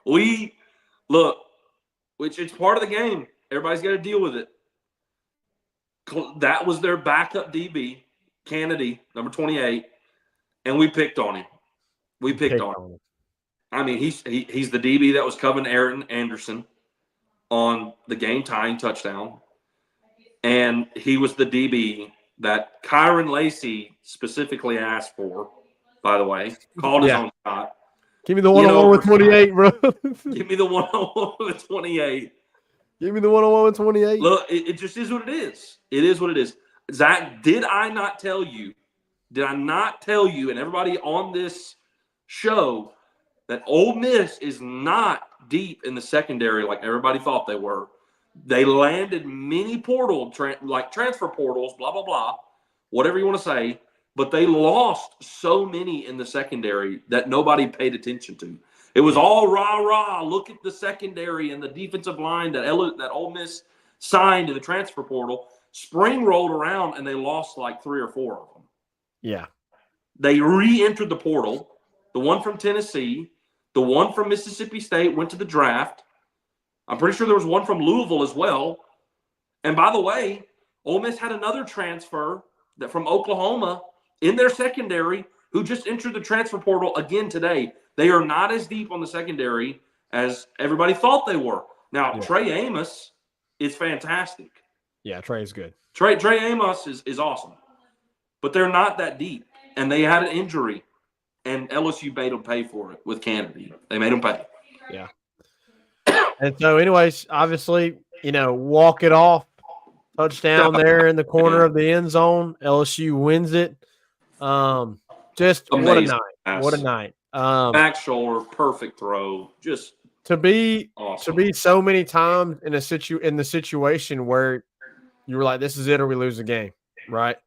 Speaker 2: which it's part of the game. Everybody's got to deal with it. That was their backup DB, Kennedy, number 28, and we picked on him. I mean, he's the DB that was covering Aaron Anderson on the game-tying touchdown, and he was the DB that Kyron Lacey specifically asked for. By the way, called his own shot.
Speaker 3: Give me the one-on-one with 28, bro.
Speaker 2: Give me the one-on-one with 28.
Speaker 3: Give me the one-on-one with 28.
Speaker 2: Look, it just is what it is. It is what it is. Zach, did I not tell you, and everybody on this show, that Ole Miss is not deep in the secondary like everybody thought they were? They landed many transfer portals, blah, blah, blah, whatever you want to say. But they lost so many in the secondary that nobody paid attention to. It was all rah-rah. Look at the secondary and the defensive line that Ole Miss signed in the transfer portal. Spring rolled around, and they lost 3 or 4 of them.
Speaker 3: Yeah.
Speaker 2: They re-entered the portal. The one from Tennessee, the one from Mississippi State went to the draft. I'm pretty sure there was one from Louisville as well. And by the way, Ole Miss had another transfer that from Oklahoma in their secondary who just entered the transfer portal again today. They are not as deep on the secondary as everybody thought they were. Now,
Speaker 3: Yeah.
Speaker 2: Trey Amos is fantastic.
Speaker 3: Yeah, Trey's good.
Speaker 2: Trey Amos is awesome. But they're not that deep. And they had an injury, and LSU made them pay for it with Kennedy. They made them pay.
Speaker 3: Yeah. And so, anyways, obviously, walk it off. Touchdown there in the corner of the end zone. LSU wins it. Just
Speaker 2: Amazing.
Speaker 3: What a night. What a night.
Speaker 2: Back shoulder, perfect throw. Just
Speaker 3: to be
Speaker 2: awesome.
Speaker 3: So many times in the situation where you were like, this is it or we lose the game, right?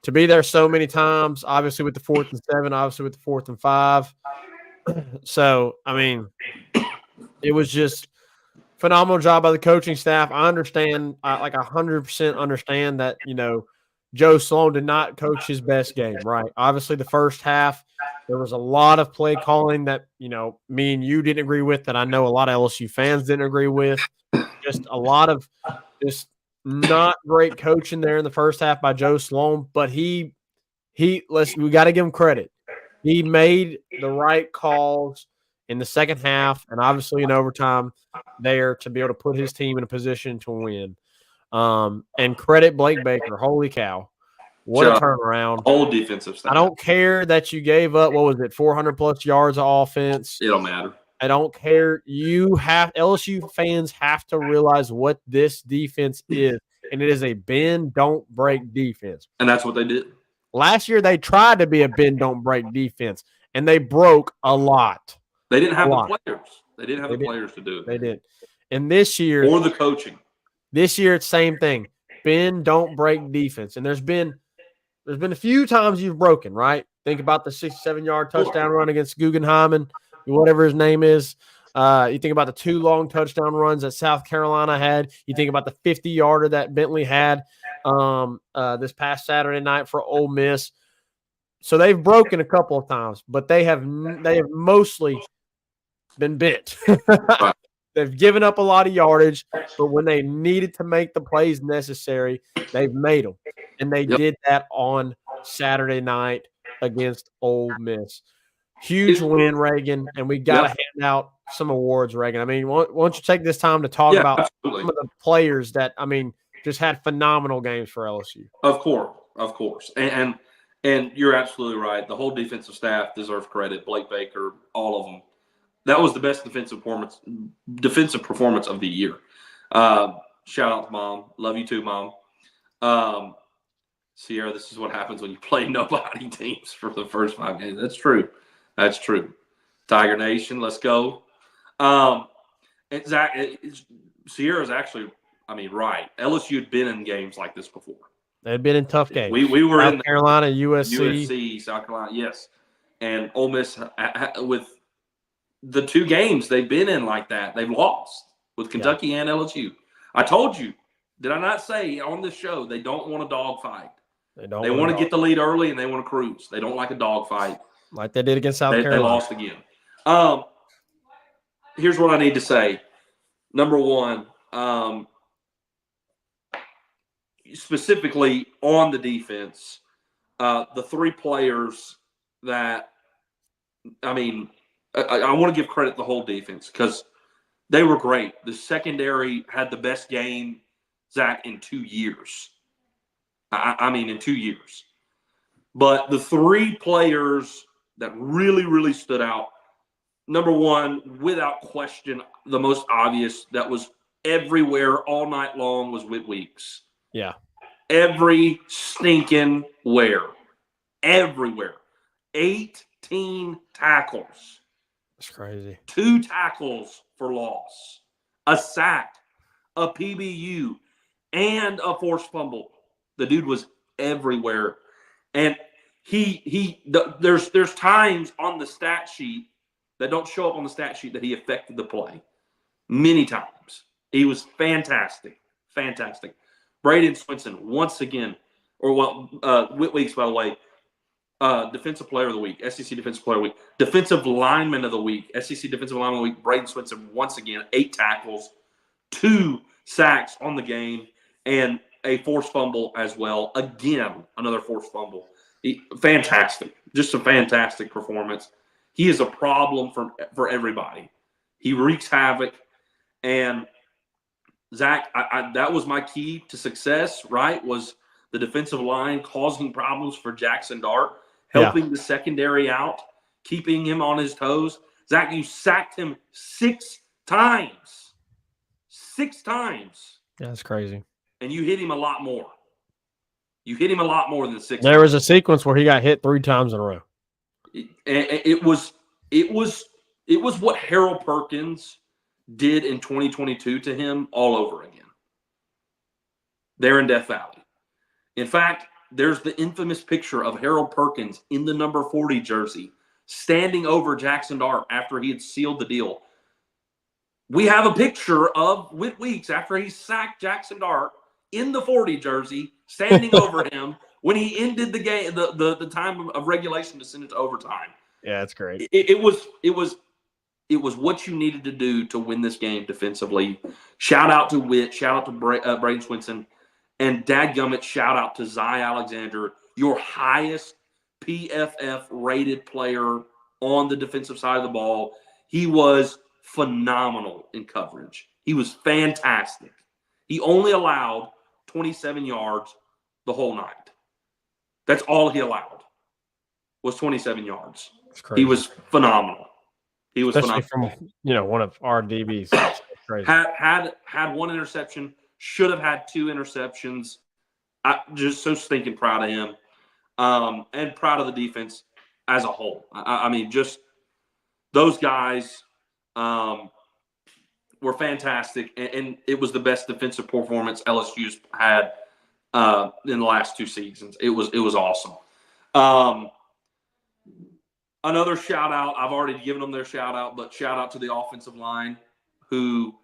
Speaker 3: To be there so many times, obviously with the 4th and 7, obviously with the 4th and 5. So, I mean, it was just phenomenal job by the coaching staff. I understand, 100% understand that, Joe Sloan did not coach his best game, right? Obviously, the first half, there was a lot of play calling that, me and you didn't agree with, that I know a lot of LSU fans didn't agree with. Just a lot of just not great coaching there in the first half by Joe Sloan, but we got to give him credit. He made the right calls in the second half and obviously in overtime there to be able to put his team in a position to win. And credit Blake Baker. Holy cow. What a turnaround.
Speaker 2: Whole defensive staff.
Speaker 3: I don't care that you gave up, 400-plus yards of offense.
Speaker 2: It don't matter.
Speaker 3: I don't care. LSU fans have to realize what this defense is, and it is a bend, don't break defense.
Speaker 2: And that's what they did.
Speaker 3: Last year, they tried to be a bend, don't break defense, and they broke a lot.
Speaker 2: They didn't have the players. They didn't have the players to do it.
Speaker 3: They did. And this year –
Speaker 2: or the coaching.
Speaker 3: This year, it's same thing. Bend, don't break defense. And there's been a few times you've broken, right? Think about the 67-yard touchdown run against Guggenheim and whatever his name is. You think about the 2 long touchdown runs that South Carolina had. You think about the 50-yarder that Bentley had this past Saturday night for Ole Miss. So they've broken a couple of times, but they have mostly been bent. They've given up a lot of yardage, but when they needed to make the plays necessary, they've made them. And they did that on Saturday night against Ole Miss. Huge win, Reagan, and we got to hand out some awards, Reagan. I mean, why don't you take this time to talk about some of the players that, just had phenomenal games for LSU.
Speaker 2: Of course. And you're absolutely right. The whole defensive staff deserves credit. Blake Baker, all of them. That was the best defensive performance of the year. Shout out to Mom. Love you too, Mom. Sierra, this is what happens when you play nobody teams for the first 5 games. That's true. Tiger Nation, let's go. And Zach, Sierra's actually, right. LSU had been in games like this before.
Speaker 3: They'd been in tough games.
Speaker 2: We were
Speaker 3: South
Speaker 2: in
Speaker 3: Carolina, USC,
Speaker 2: South Carolina, yes. And Ole Miss with the 2 games they've been in like that, they've lost with Kentucky and LSU. I told you, did I not say on this show they don't want a dog fight? They want to get the lead early and they want to cruise. They don't like a dog fight.
Speaker 3: Like they did against South Carolina.
Speaker 2: They lost again. Here's what I need to say. Number one, specifically on the defense, the 3 players that, I want to give credit to the whole defense because they were great. The secondary had the best game, Zach, in 2 years. In 2 years. But the 3 players that really, really stood out, number one, without question, the most obvious that was everywhere all night long was Whit Weeks.
Speaker 3: Yeah.
Speaker 2: Every stinking where. Everywhere. 18 tackles.
Speaker 3: That's crazy.
Speaker 2: 2 tackles for loss, a sack, a PBU, and a forced fumble. The dude was everywhere. And there's times on the stat sheet that don't show up on the stat sheet that he affected the play. Many times. He was fantastic. Fantastic. Braden Swinson, once again, Whit Weeks, by the way, Defensive Player of the Week, SEC Defensive Player of the Week, Defensive Lineman of the Week, SEC Defensive Lineman of the Week. Braden Swinson once again 8 tackles, 2 sacks on the game, and a forced fumble as well. Again, another forced fumble. Fantastic, just a fantastic performance. He is a problem for everybody. He wreaks havoc, and Zach, that was my key to success. Right, was the defensive line causing problems for Jackson Dart, helping the secondary out, keeping him on his toes. Zach, you sacked him 6 times. 6 times.
Speaker 3: Yeah, that's crazy.
Speaker 2: And you hit him a lot more. You hit him a lot more than 6
Speaker 3: There was a sequence where he got hit 3 times in a row.
Speaker 2: It was what Harold Perkins did in 2022 to him all over again. There in Death Valley. In fact, there's the infamous picture of Harold Perkins in the number 40 jersey standing over Jackson Dart after he had sealed the deal. We have a picture of Whit Weeks after he sacked Jackson Dart in the 40 jersey standing over him when he ended the game, the time of regulation to send it to overtime.
Speaker 3: Yeah, that's great.
Speaker 2: It was what you needed to do to win this game defensively. Shout out to Whit. Shout out to Braden Swinson. And dadgummit, shout out to Zy Alexander, your highest PFF rated player on the defensive side of the ball. He was phenomenal in coverage. He was fantastic. He only allowed 27 yards the whole night. That's all he allowed was 27 yards. He was phenomenal. He was
Speaker 3: especially
Speaker 2: phenomenal.
Speaker 3: From one of our DBs. Crazy.
Speaker 2: Had 1 interception. Should have had 2 interceptions. Just so stinking proud of him, and proud of the defense as a whole. I mean, just those guys were fantastic, and it was the best defensive performance LSU's had in the last 2 seasons. It was awesome. Another shout out. I've already given them their shout out, but shout out to the offensive line, who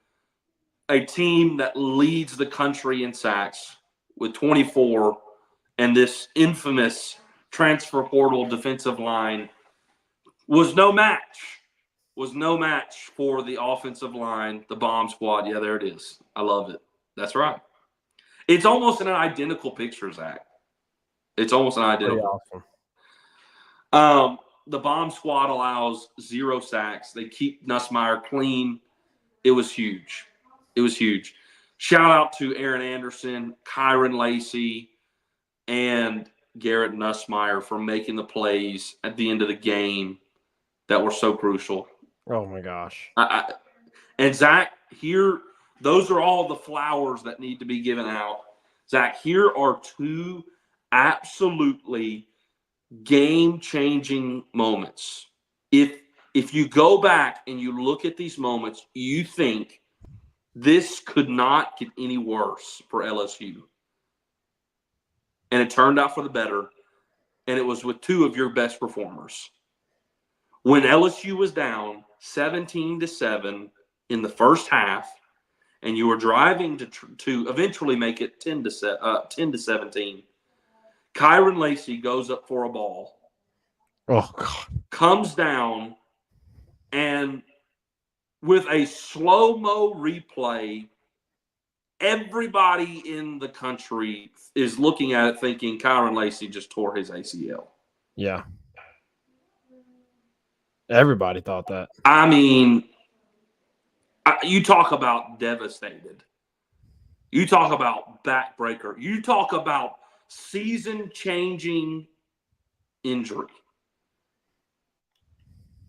Speaker 2: a team that leads the country in sacks with 24, and this infamous transfer portal defensive line was no match. Was no match for the offensive line, the bomb squad. Yeah, there it is. I love it. That's right. It's almost an identical picture, Zach. It's almost an identical.
Speaker 3: Pretty awesome.
Speaker 2: The bomb squad allows 0 sacks. They keep Nussmeier clean. It was huge. It was huge. Shout out to Aaron Anderson, Kyron Lacey, and Garrett Nussmeier for making the plays at the end of the game that were so crucial.
Speaker 3: Oh, my gosh.
Speaker 2: And, Zach, here, those are all the flowers that need to be given out. Zach, here are 2 absolutely game-changing moments. If you go back and you look at these moments, you think this could not get any worse for LSU. And it turned out for the better, and it was with 2 of your best performers. When LSU was down 17-7 in the first half, and you were driving to eventually make it 10-17, Kyron Lacey goes up for a ball.
Speaker 3: Oh, God.
Speaker 2: Comes down, and with a slow-mo replay, everybody in the country is looking at it thinking Kyron Lacey just tore his ACL.
Speaker 3: Yeah. Everybody thought that.
Speaker 2: I mean, you talk about devastated. You talk about backbreaker. You talk about season-changing injury.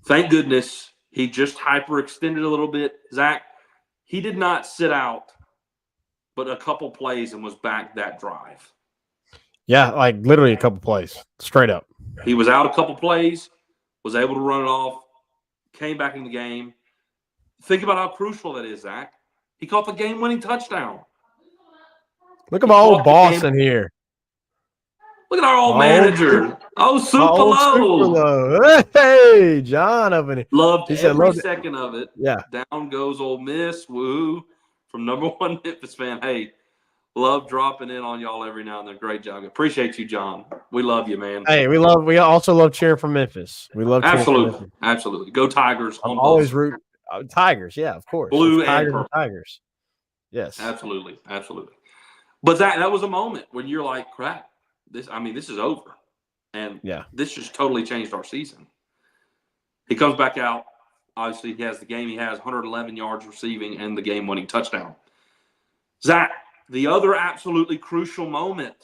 Speaker 2: Thank goodness he just hyperextended a little bit. Zach, he did not sit out but a couple plays and was back that drive.
Speaker 3: Yeah, like literally a couple plays, straight up.
Speaker 2: He was out a couple plays, was able to run it off, came back in the game. Think about how crucial that is, Zach. He caught the game-winning touchdown.
Speaker 3: Look at my old boss in here.
Speaker 2: Look at our old manager. Supalo.
Speaker 3: Hey, John up in here.
Speaker 2: Loved every second of it.
Speaker 3: Yeah.
Speaker 2: Down goes Ole Miss. Woo. From #1 Memphis fan. Hey, Love dropping in on y'all every now and then. Great job. Appreciate you, John. We love you, man.
Speaker 3: Hey, we also love cheering for Memphis. We love cheering for Memphis.
Speaker 2: Absolutely. Go Tigers
Speaker 3: I'm
Speaker 2: on
Speaker 3: always
Speaker 2: both.
Speaker 3: rooting Tigers, yeah, of course.
Speaker 2: Blue
Speaker 3: it's
Speaker 2: and
Speaker 3: Tigers
Speaker 2: purple.
Speaker 3: Tigers. Yes.
Speaker 2: Absolutely. But that was a moment when you're like, crap, this is over. And this just totally changed our season. He comes back out. Obviously, he has the game. He has 111 yards receiving and the game-winning touchdown. Zach, the other absolutely crucial moment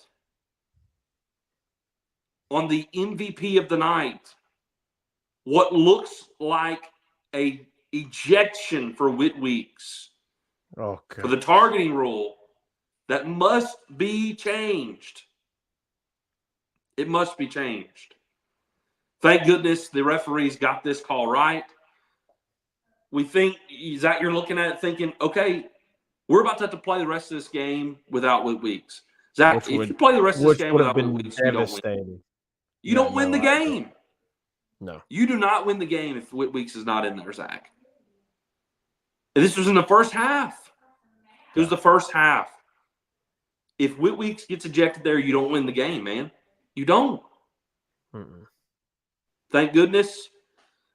Speaker 2: on the MVP of the night, what looks like a ejection for Whit Weeks
Speaker 3: for
Speaker 2: the targeting rule that must be changed. It must be changed. Thank goodness the referees got this call right. We think, Zach, you're looking at it thinking, okay, we're about to have to play the rest of this game without Whit Weeks. Zach, if you play the rest of this game without Whit Weeks, you don't win. You don't win the game.
Speaker 3: No.
Speaker 2: You do not win the game if Whit Weeks is not in there, Zach. And this was in the first half. It was the first half. If Whit Weeks gets ejected there, you don't win the game, man. You don't. Thank goodness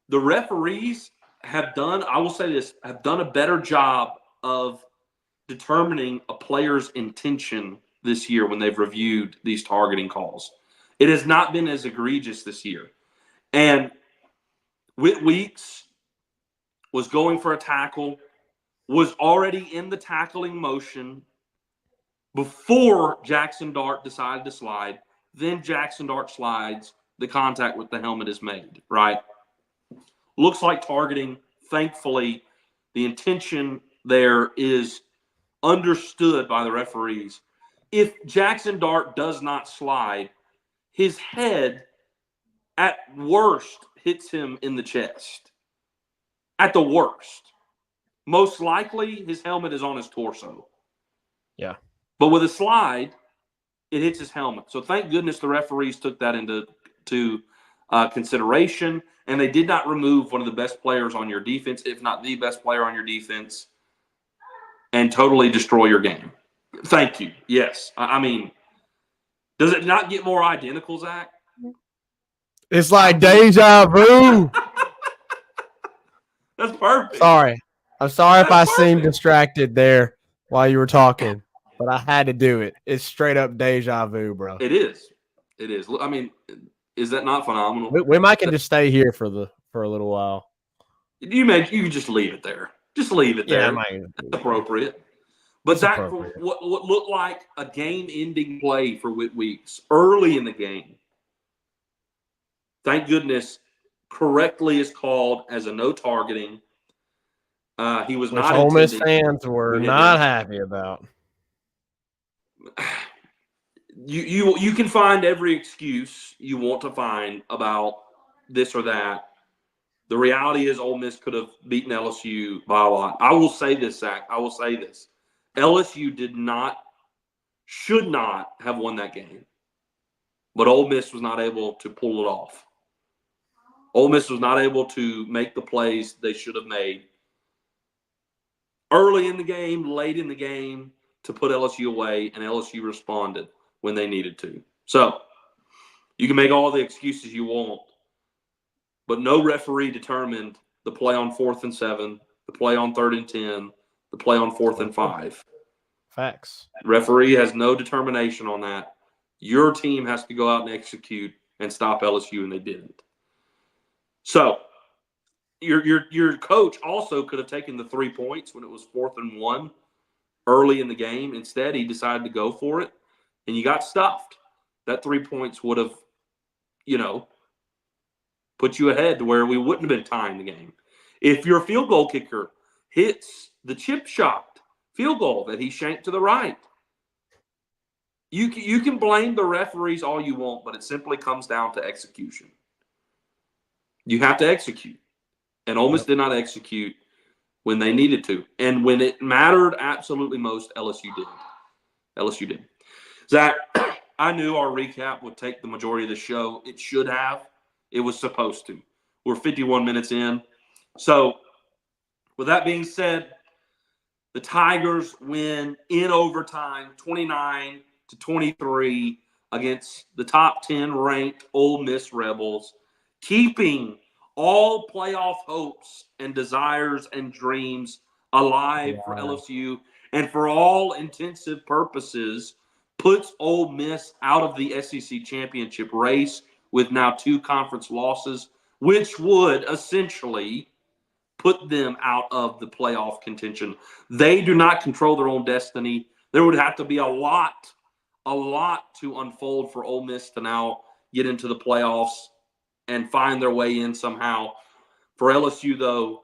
Speaker 2: the referees have done a better job of determining a player's intention this year when they've reviewed these targeting calls. It has not been as egregious this year. And Whit Weeks was going for a tackle, was already in the tackling motion before Jackson Dart decided to slide. Then Jackson Dart slides. The contact with the helmet is made, right? Looks like targeting. Thankfully, the intention there is understood by the referees. If Jackson Dart does not slide, his head at worst hits him in the chest. At the worst. Most likely, his helmet is on his torso.
Speaker 3: Yeah.
Speaker 2: But with a slide, it hits his helmet. So thank goodness the referees took that into consideration, and they did not remove one of the best players on your defense, if not the best player on your defense, and totally destroy your game. Thank you. Yes. I mean, does it not get more identical, Zach?
Speaker 3: It's like deja vu.
Speaker 2: That's perfect.
Speaker 3: Sorry. I'm sorry if I seemed distracted there while you were talking, but I had to do it. It's straight up deja vu, bro.
Speaker 2: It is. It is. I mean, is that not phenomenal?
Speaker 3: We might can just stay here for a little while.
Speaker 2: You can just leave it there. Just leave it there. That's appropriate. But that what looked like a game-ending play for Whit Weeks early in the game. Thank goodness, correctly is called as a no targeting. He was not.
Speaker 3: Ole Miss fans were not happy about.
Speaker 2: You can find every excuse you want to find about this or that. The reality is Ole Miss could have beaten LSU by a lot. I will say this, Zach. I will say this. LSU should not have won that game. But Ole Miss was not able to pull it off. Ole Miss was not able to make the plays they should have made early in the game, late in the game, to put LSU away, and LSU responded when they needed to. So you can make all the excuses you want, but no referee determined the play on 4th and 7, the play on 3rd and 10, the play on 4th and 5.
Speaker 3: Facts.
Speaker 2: Referee has no determination on that. Your team has to go out and execute and stop LSU, and they didn't. So your coach also could have taken the 3 points when it was 4th and 1 early in the game. Instead, he decided to go for it, and you got stuffed. That 3 points would have, put you ahead to where we wouldn't have been tying the game. If your field goal kicker hits the chip shot field goal that he shanked to the right, you can blame the referees all you want, but it simply comes down to execution. You have to execute. And Ole Miss did not execute when they needed to. And when it mattered absolutely most, LSU did. LSU did. Zach, I knew our recap would take the majority of the show. It should have. It was supposed to. We're 51 minutes in. So, with that being said, The Tigers win in overtime, 29-23 against the top 10 ranked Ole Miss Rebels, keeping all playoff hopes and desires and dreams alive for LSU, and for all intensive purposes puts Ole Miss out of the SEC championship race with now 2 conference losses, which would essentially put them out of the playoff contention. They do not control their own destiny. There would have to be a lot to unfold for Ole Miss to now get into the playoffs and find their way in somehow. For LSU, though,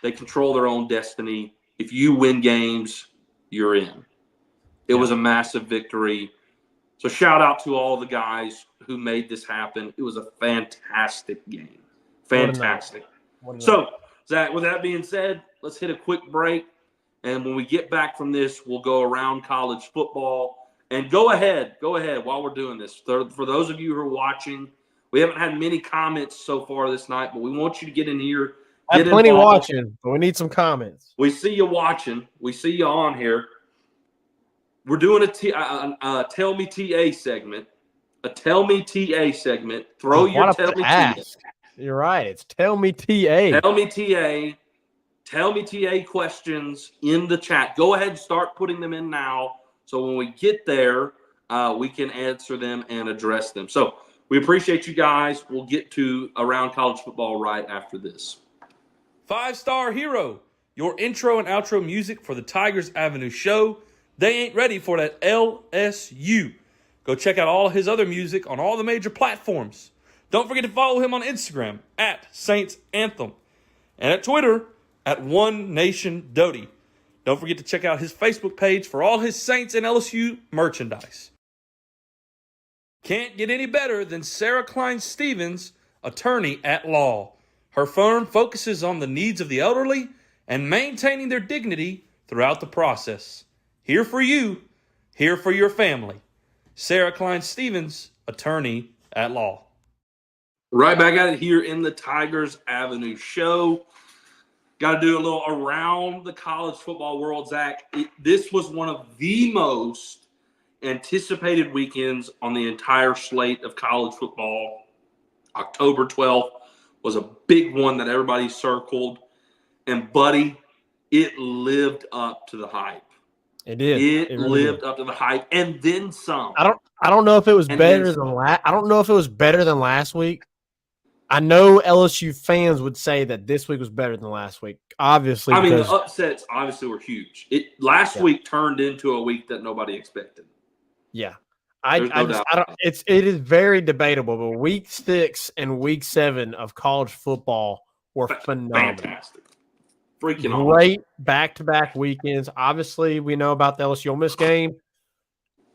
Speaker 2: they control their own destiny. If you win games, you're in. It was a massive victory. So shout out to all the guys who made this happen. It was a fantastic game. Fantastic. So, Zach, with that being said, let's hit a quick break. And when we get back from this, we'll go around college football. And go ahead while we're doing this. For those of you who are watching, we haven't had many comments so far this night, but we want you to get in here.
Speaker 3: I have plenty watching, but we need some comments.
Speaker 2: We see you watching. We see you on here. We're doing a Tell Me TA segment. A Tell Me TA segment. Throw your Tell Me TA.
Speaker 3: You're right. It's Tell Me TA.
Speaker 2: Tell Me TA. Tell Me TA questions in the chat. Go ahead and start putting them in now. So when we get there, we can answer them and address them. So we appreciate you guys. We'll get to Around College Football right after this.
Speaker 4: 5-Star Hero, your intro and outro music for the Tigers Avenue show. They ain't ready for that LSU. Go check out all his other music on all the major platforms. Don't forget to follow him on Instagram at Saints Anthem and at Twitter at One Nation Doty. Don't forget to check out his Facebook page for all his Saints and LSU merchandise. Can't get any better than Sarah Klein Stevens, attorney at law. Her firm focuses on the needs of the elderly and maintaining their dignity throughout the process. Here for you, here for your family. Sarah Klein Stevens, attorney at law.
Speaker 2: Right back at it here in the Tigers Avenue show. Got to do a little around the college football world, Zach. This was one of the most anticipated weekends on the entire slate of college football. October 12th was a big one that everybody circled. And, buddy, it lived up to the hype.
Speaker 3: It did.
Speaker 2: It really lived up to the hype, and then some.
Speaker 3: I don't know if it was better than I don't know if it was better than last week. I know LSU fans would say that this week was better than last week. Obviously,
Speaker 2: I mean the upsets obviously were huge. Last week turned into a week that nobody expected.
Speaker 3: Yeah, it is very debatable. But week 6 and week 7 of college football were phenomenal.
Speaker 2: Fantastic. Freaking
Speaker 3: great back-to-back weekends. Obviously, we know about the LSU Ole Miss game.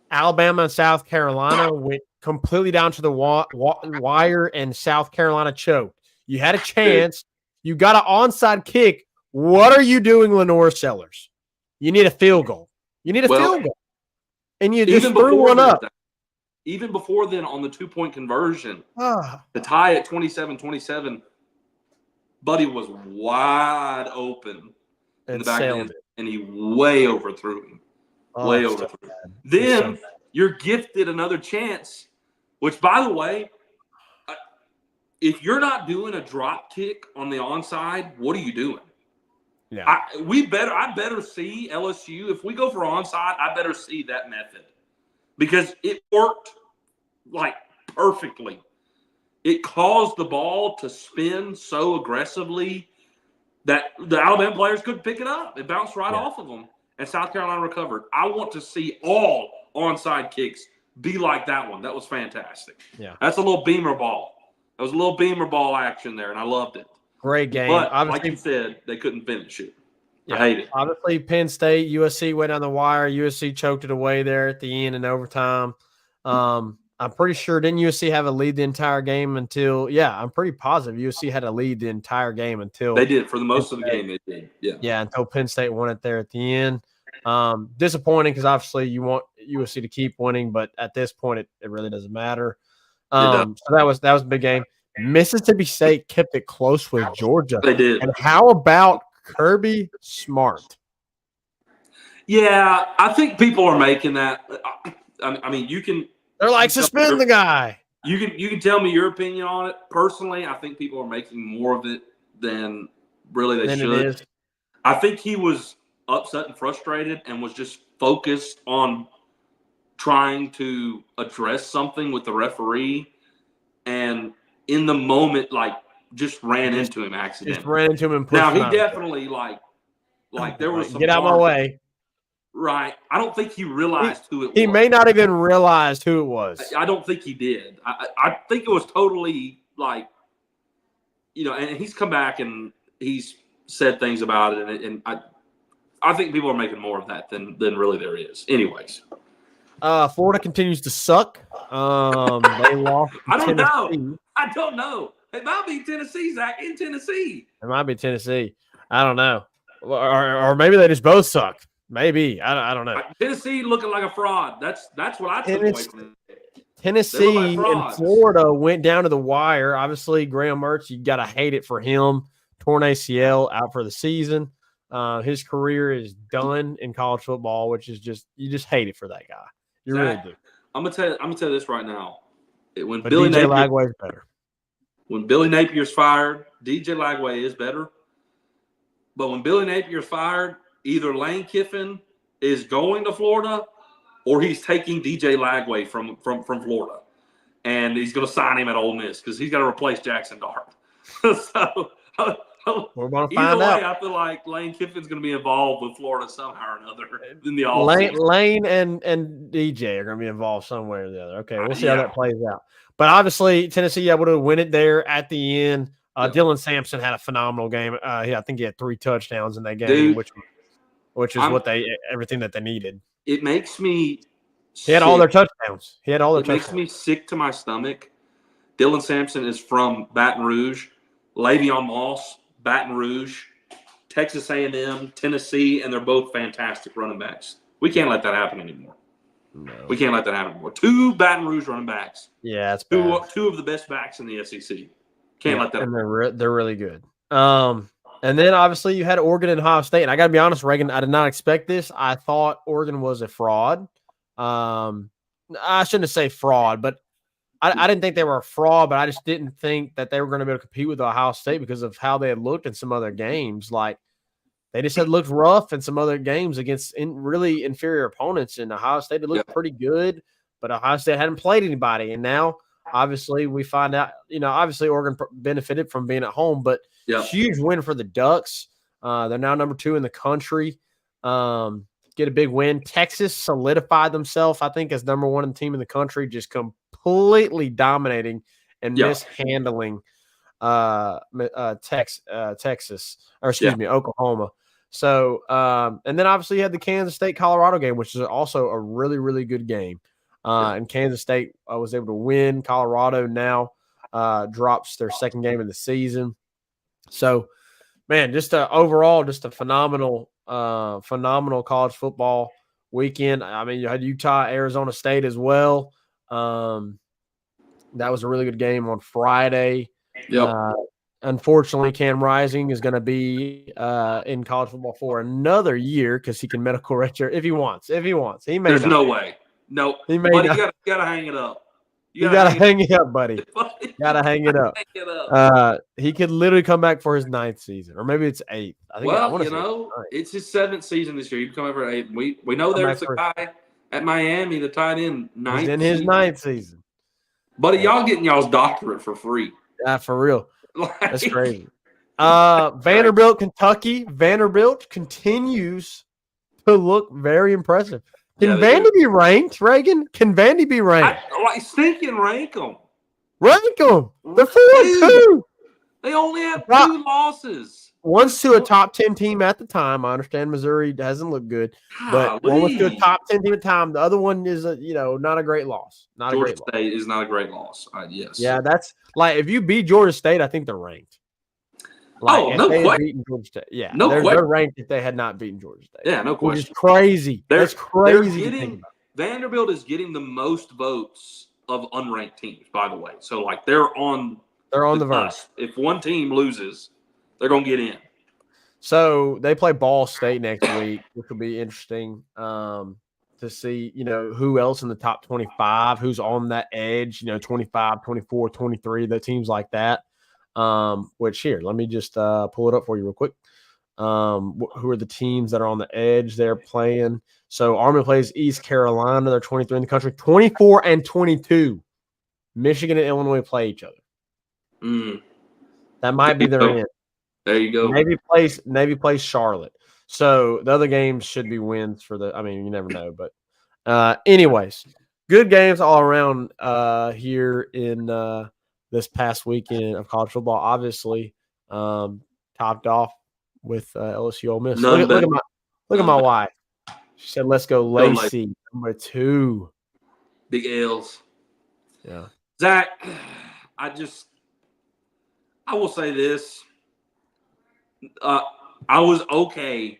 Speaker 3: Alabama and South Carolina went completely down to the wire, and South Carolina choked. You had a chance. You got an onside kick. What are you doing, Lenore Sellers? You need a field goal. Field goal. And you just threw one up.
Speaker 2: Even before then, on the 2-point conversion, the tie at 27-27, Buddy was wide open in the back end, and he way overthrew him. Way overthrew him. Then you're gifted another chance, which, by the way, if you're not doing a drop kick on the onside, what are you doing?
Speaker 3: Yeah.
Speaker 2: I better see LSU. If we go for onside, I better see that method because it worked like perfectly. It caused the ball to spin so aggressively that the Alabama players couldn't pick it up. It bounced right off of them, and South Carolina recovered. I want to see all onside kicks be like that one. That was fantastic.
Speaker 3: Yeah.
Speaker 2: That's a little beamer ball. That was a little beamer ball action there, and I loved it.
Speaker 3: Great game.
Speaker 2: But like you said, they couldn't finish it.
Speaker 3: Yeah.
Speaker 2: I hate it.
Speaker 3: Obviously, Penn State, USC went down the wire. USC choked it away there at the end in overtime. I'm pretty sure, didn't USC have a lead the entire game until – I'm pretty positive USC had a lead the entire game until –
Speaker 2: They did. For the most of the game, they did. Yeah.
Speaker 3: Yeah, until Penn State won it there at the end. Disappointing because obviously you want USC to keep winning, but at this point it really doesn't matter. So that was a big game. Mississippi State kept it close with Georgia.
Speaker 2: They did.
Speaker 3: And how about Kirby Smart?
Speaker 2: Yeah, I think people are making that. I mean, you can.
Speaker 3: They're like, suspend the guy.
Speaker 2: You can tell me your opinion on it. Personally, I think people are making more of it than really they should.
Speaker 3: It is.
Speaker 2: I think he was upset and frustrated and was just focused on trying to address something with the referee, and in the moment, like just ran into him accidentally.
Speaker 3: Just ran into him and pushed
Speaker 2: now
Speaker 3: him
Speaker 2: he definitely like there was some
Speaker 3: get out of my way.
Speaker 2: Right. I don't think he realized who it was.
Speaker 3: He may not even realized who it was.
Speaker 2: I don't think he did. I think it was totally like, and he's come back and he's said things about it, and I think people are making more of that than really there is. Anyways.
Speaker 3: Florida continues to suck. They lost.
Speaker 2: I don't know. It might be Tennessee, Zach, in Tennessee.
Speaker 3: It might be Tennessee. I don't know. Or maybe they just both suck. Maybe. I don't know.
Speaker 2: Tennessee looking like a fraud. That's what I took away from it.
Speaker 3: Tennessee and Florida went down to the wire. Obviously, Graham Mertz, you got to hate it for him. Torn ACL, out for the season. His career is done in college football, which is you just hate it for that guy. You
Speaker 2: Zach,
Speaker 3: really do.
Speaker 2: I'm gonna tell you this right now. When
Speaker 3: but
Speaker 2: Billy
Speaker 3: DJ
Speaker 2: Napier,
Speaker 3: Lagway is better.
Speaker 2: When Billy Napier's fired, DJ Lagway is better. But when Billy Napier's fired, either Lane Kiffin is going to Florida or he's taking DJ Lagway from Florida. And he's going to sign him at Ole Miss because he's got to replace Jackson Dart. So
Speaker 3: we're going to
Speaker 2: either
Speaker 3: find
Speaker 2: way,
Speaker 3: out.
Speaker 2: I feel like Lane Kiffin's going to be involved with Florida somehow or another in the offseason.
Speaker 3: Lane and DJ are going to be involved somewhere or the other. Okay, we'll see how that plays out. But obviously, Tennessee able to win it there at the end. Dylan Sampson had a phenomenal game. I think he had 3 touchdowns in that game,
Speaker 2: Dude,
Speaker 3: which is everything that they needed.
Speaker 2: It makes me
Speaker 3: He had all their touchdowns. It
Speaker 2: makes me sick to my stomach. Dylan Sampson is from Baton Rouge. Le'Veon Moss, Baton Rouge, Texas A&M, Tennessee, and they're both fantastic running backs. We can't let that happen anymore.
Speaker 3: No.
Speaker 2: We can't let that happen anymore. 2 Baton Rouge running backs.
Speaker 3: Yeah, it's bad.
Speaker 2: Two of the best backs in the SEC. Can't let that
Speaker 3: happen. And they're really good. And then obviously you had Oregon and Ohio State. And I got to be honest, Reagan, I did not expect this. I thought Oregon was a fraud. I shouldn't say fraud, but I didn't think they were a fraud, but I just didn't think that they were going to be able to compete with Ohio State because of how they had looked in some other games. Like they just had looked rough in some other games against really inferior opponents. And Ohio State had looked pretty good, but Ohio State hadn't played anybody. And now, obviously, we find out, obviously Oregon benefited from being at home, but huge win for the Ducks. They're now number 2 in the country. Get a big win. Texas solidified themselves, I think, as number 1 team in the country, just completely dominating and mishandling Texas, or excuse me, Oklahoma. So, and then obviously you had the Kansas State-Colorado game, which is also a really, really good game. And Kansas State was able to win. Colorado now drops their second game of the season. So, man, overall, just a phenomenal college football weekend. I mean, you had Utah, Arizona State as well. That was a really good game on Friday. Unfortunately, Cam Rising is going to be in college football for another year because he can medical redshirt if he wants. He may.
Speaker 2: There's no way. No,
Speaker 3: he may.
Speaker 2: Buddy, you gotta hang it up.
Speaker 3: You gotta hang it up, buddy. Gotta hang it up. He could literally come back for his 9th season, or maybe it's 8th. I think.
Speaker 2: It's his 7th season this year. He can come over 8th. We know there's a guy at Miami, the tight end, 9th.
Speaker 3: He's in his 9th season.
Speaker 2: Buddy, y'all getting y'all's doctorate for free.
Speaker 3: For real. That's crazy. Vanderbilt, Kentucky. Vanderbilt continues to look very impressive. Can Vandy be ranked, Reagan? Can Vandy be ranked?
Speaker 2: I thinking rank them.
Speaker 3: Rank them. They're 4-2.
Speaker 2: They only have 2 losses.
Speaker 3: One's to a top 10 team at the time. I understand Missouri hasn't looked good, but one was to a top 10 team at the time. The other one is not a great loss.
Speaker 2: Georgia State is not a great loss. Yes.
Speaker 3: Yeah, that's like if you beat Georgia State, I think they're ranked.
Speaker 2: No question.
Speaker 3: Georgia State. Yeah,
Speaker 2: they're
Speaker 3: ranked if they had not beaten Georgia State.
Speaker 2: Yeah, no question.
Speaker 3: Which is crazy. That's crazy. To think about.
Speaker 2: Vanderbilt is getting the most votes of unranked teams, by the way. So they're on the
Speaker 3: verge.
Speaker 2: If one team loses, they're gonna get in.
Speaker 3: So they play Ball State next week, which will be interesting to see, who else in the top 25, who's on that edge, 25, 24, 23, the teams like that. Which here, let me just pull it up for you real quick. Who are the teams that are on the edge they're playing? So Army plays East Carolina. They're 23 in the country. 24 and 22. Michigan and Illinois play each other. That might be their end.
Speaker 2: There you go.
Speaker 3: Navy plays Charlotte. So the other games should be wins for the. I mean, you never know, but anyways, good games all around here in this past weekend of college football. Obviously, topped off with LSU Ole Miss. Look at my wife. She said, "Let's go, Lacey." Number 2.
Speaker 2: Big L's.
Speaker 3: Yeah,
Speaker 2: Zach. I will say this. I was okay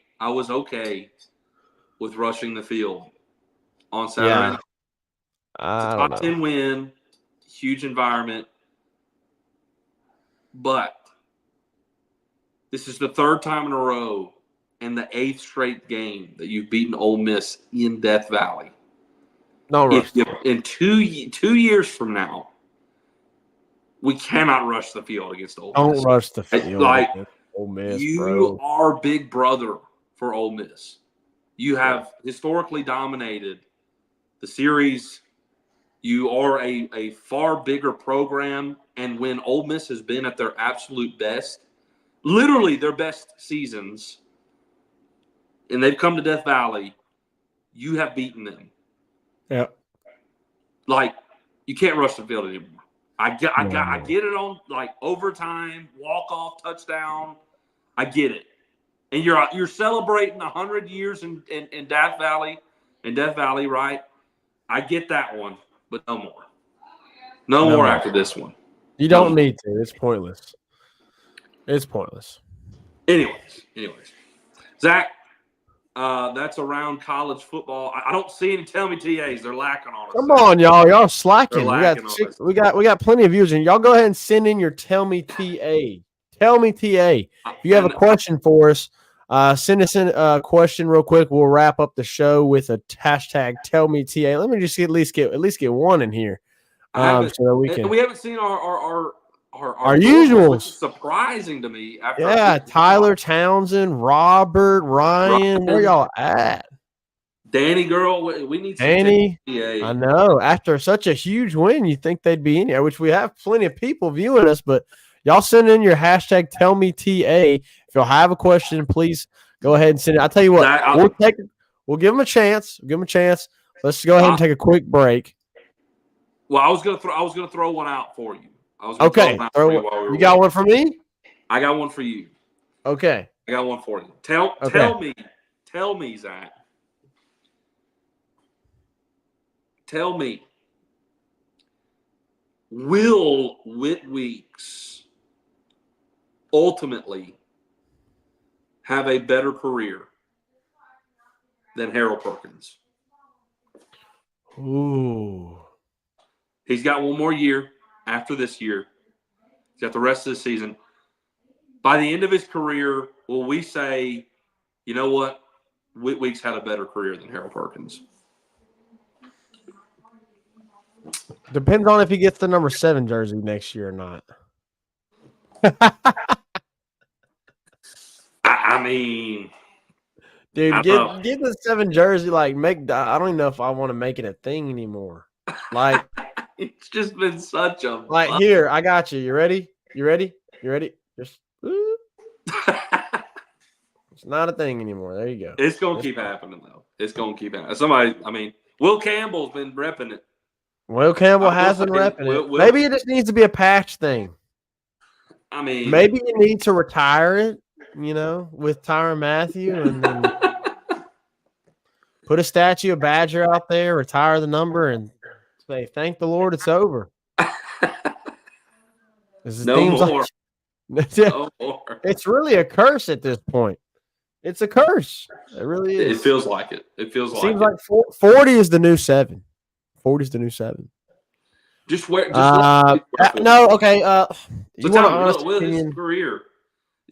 Speaker 2: with rushing the field on Saturday.
Speaker 3: Yeah.
Speaker 2: Top 10 win, huge environment. But this is the 3rd time in a row and the 8th straight game that you've beaten Ole Miss in Death Valley.
Speaker 3: No rush.
Speaker 2: In 2 years from now, we cannot rush the field against Ole Miss.
Speaker 3: Don't rush the field. Ole Miss,
Speaker 2: you are big brother for Ole Miss. You have historically dominated the series. You are a far bigger program. And when Ole Miss has been at their absolute best, literally their best seasons, and they've come to Death Valley, you have beaten them.
Speaker 3: Yeah.
Speaker 2: Like, you can't rush the field anymore. I get it on like overtime, walk off, touchdown. I get it, and you're celebrating 100 years in Death Valley, right? I get that one, but no more. No more after this one.
Speaker 3: You don't need to. It's pointless.
Speaker 2: Anyways, Zach, that's around college football. I don't see any tell me TAs. They're lacking on us.
Speaker 3: Come on, y'all. Y'all slacking. We got plenty of views, and y'all go ahead and send in your tell me TA. Tell me TA. If you have a question for us, send us in a question real quick. We'll wrap up the show with a hashtag tell me TA. Let me just at least get one in here.
Speaker 2: We haven't seen our
Speaker 3: usuals.
Speaker 2: Which is surprising to me.
Speaker 3: Tyler Townsend, Robert, Ryan, where y'all at?
Speaker 2: Danny girl, we need some
Speaker 3: Danny.
Speaker 2: TA.
Speaker 3: I know. After such a huge win, you think they'd be in here, which we have plenty of people viewing us, but y'all send in your hashtag tell me TA. If you'll have a question, please go ahead and send it. I'll tell you what, we'll give them a chance. Let's go ahead and take a quick break.
Speaker 2: Well, I was gonna throw one out for you.
Speaker 3: Okay. You got one for me?
Speaker 2: I got one for you.
Speaker 3: Okay.
Speaker 2: I got one for you. Tell me, Zach. Tell me, will Whit Weeks ultimately have a better career than Harold Perkins?
Speaker 3: Ooh.
Speaker 2: He's got one more year after this year. He's got the rest of the season. By the end of his career, will we say, you know what? Whit Weeks had a better career than Harold Perkins?
Speaker 3: Depends on if he gets the number 7 jersey next year or not.
Speaker 2: I mean,
Speaker 3: dude, get the 7 jersey. Like, I don't even know if I want to make it a thing anymore. Like,
Speaker 2: it's just been such a
Speaker 3: here. I got you. You ready? Just it's not a thing anymore. There you go.
Speaker 2: It's gonna keep happening though. It's gonna keep happening. Will Campbell's been repping it.
Speaker 3: Will Campbell has been repping it. Maybe it just needs to be a patch thing.
Speaker 2: I mean,
Speaker 3: maybe you need to retire it, with Tyrann Mathieu, and then put a statue of Badger out there, retire the number, and say, thank the Lord it's over.
Speaker 2: No more.
Speaker 3: No more. It's really a curse at this point. It's a curse. It really is.
Speaker 2: It feels like it.
Speaker 3: Seems like 40 is the new 7. 40 is the new 7.
Speaker 2: Just wear.
Speaker 3: No, okay. You want an honest opinion?
Speaker 2: His career.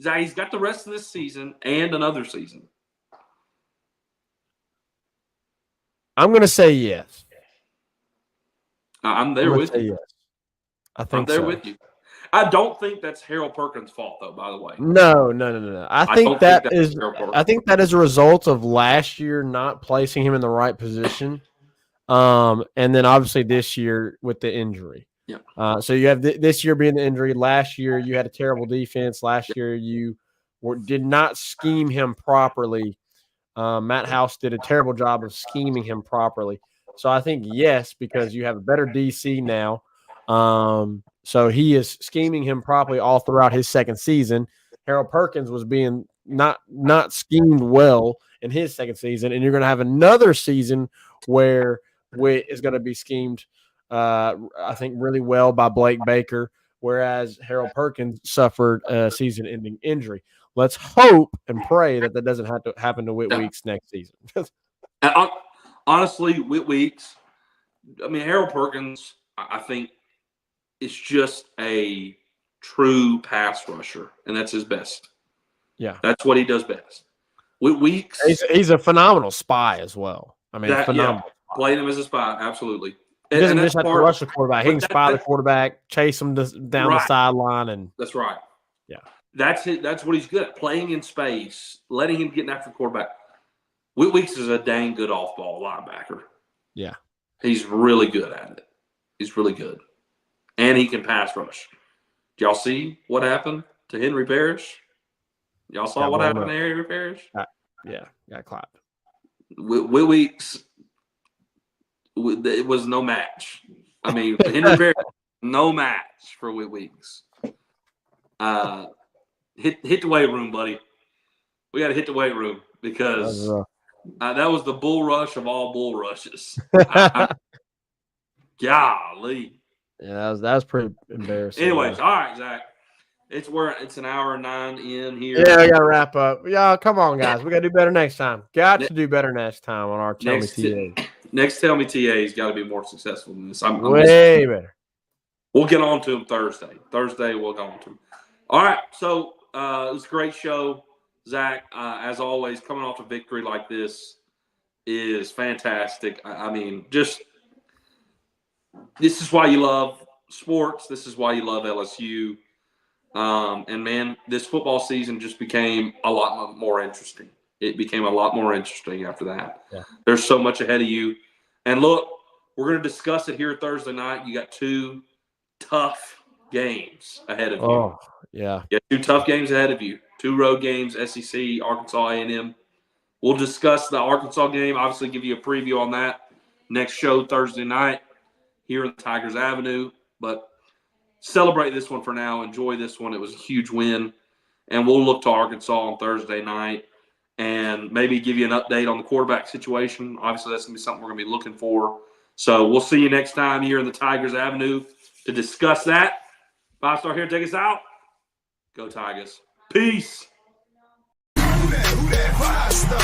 Speaker 2: Zach, he's got the rest of this season and another season.
Speaker 3: I'm going to say yes.
Speaker 2: I'm there with you.
Speaker 3: Yes. I think
Speaker 2: I'm there
Speaker 3: so.
Speaker 2: with you. I don't think that's Harold Perkins' fault, though. By the way,
Speaker 3: No. I think that is a result of last year not placing him in the right position, and then obviously this year with the injury.
Speaker 2: Yeah.
Speaker 3: So you have this year being the injury. Last year you had a terrible defense. Last year you did not scheme him properly. Matt House did a terrible job of scheming him properly. So I think yes, because you have a better DC now. So he is scheming him properly all throughout his second season. Harold Perkins was being not schemed well in his second season, and you're going to have another season where Witt is going to be schemed, I think, really well by Blake Baker, whereas Harold Perkins suffered a season-ending injury. Let's hope and pray that doesn't have to happen to Witt Weeks next season.
Speaker 2: Honestly, Witt Weeks, I mean, Harold Perkins, I think, is just a true pass rusher, and that's his best.
Speaker 3: Yeah.
Speaker 2: That's what he does best. Witt Weeks.
Speaker 3: He's a phenomenal spy as well. I mean, phenomenal.
Speaker 2: Yeah, played him as a spy, absolutely.
Speaker 3: He doesn't just have to rush the quarterback. He can spy the quarterback, chase him down the sideline. And
Speaker 2: that's right.
Speaker 3: Yeah.
Speaker 2: That's it. That's what he's good at, playing in space, letting him get after the quarterback. Witt Weeks is a dang good off-ball linebacker.
Speaker 3: Yeah.
Speaker 2: He's really good at it. He's really good. And he can pass rush. Did y'all see what happened to Henry Parrish? Y'all saw what happened to Henry Parrish?
Speaker 3: Yeah, got clapped.
Speaker 2: Witt Weeks, it was no match. I mean, Henry Parrish, no match for Witt Weeks. Hit the weight room, buddy. We got to hit the weight room because that was the bull rush of all bull rushes. Golly.
Speaker 3: Yeah, that was pretty embarrassing.
Speaker 2: Anyways, all right, Zach. It's an hour and 9 in here.
Speaker 3: Yeah, we got to wrap up. Y'all, come on, guys. We got to do better next time. Got to do better next time on our Tell Me TA.
Speaker 2: Next Tell Me TA has got to be more successful than this.
Speaker 3: Way better.
Speaker 2: We'll get on to him Thursday. Thursday, we'll go on to him. All right, so it was a great show. Zach, as always, coming off a victory like this is fantastic. I mean, just this is why you love sports. This is why you love LSU. And, man, this football season just became a lot more interesting. It became a lot more interesting after that.
Speaker 3: Yeah.
Speaker 2: There's so much ahead of you. And, look, we're going to discuss it here Thursday night. You got 2 tough games ahead of you.
Speaker 3: Oh, yeah.
Speaker 2: You got 2 tough games ahead of you. 2 road games, SEC, Arkansas A&M. We'll discuss the Arkansas game, obviously give you a preview on that next show Thursday night here in Tigers Avenue. But celebrate this one for now. Enjoy this one. It was a huge win. And we'll look to Arkansas on Thursday night and maybe give you an update on the quarterback situation. Obviously, that's going to be something we're going to be looking for. So we'll see you next time here in the Tigers Avenue to discuss that. 5-Star here, take us out. Go Tigers. Peace.
Speaker 1: Who that 5-Star?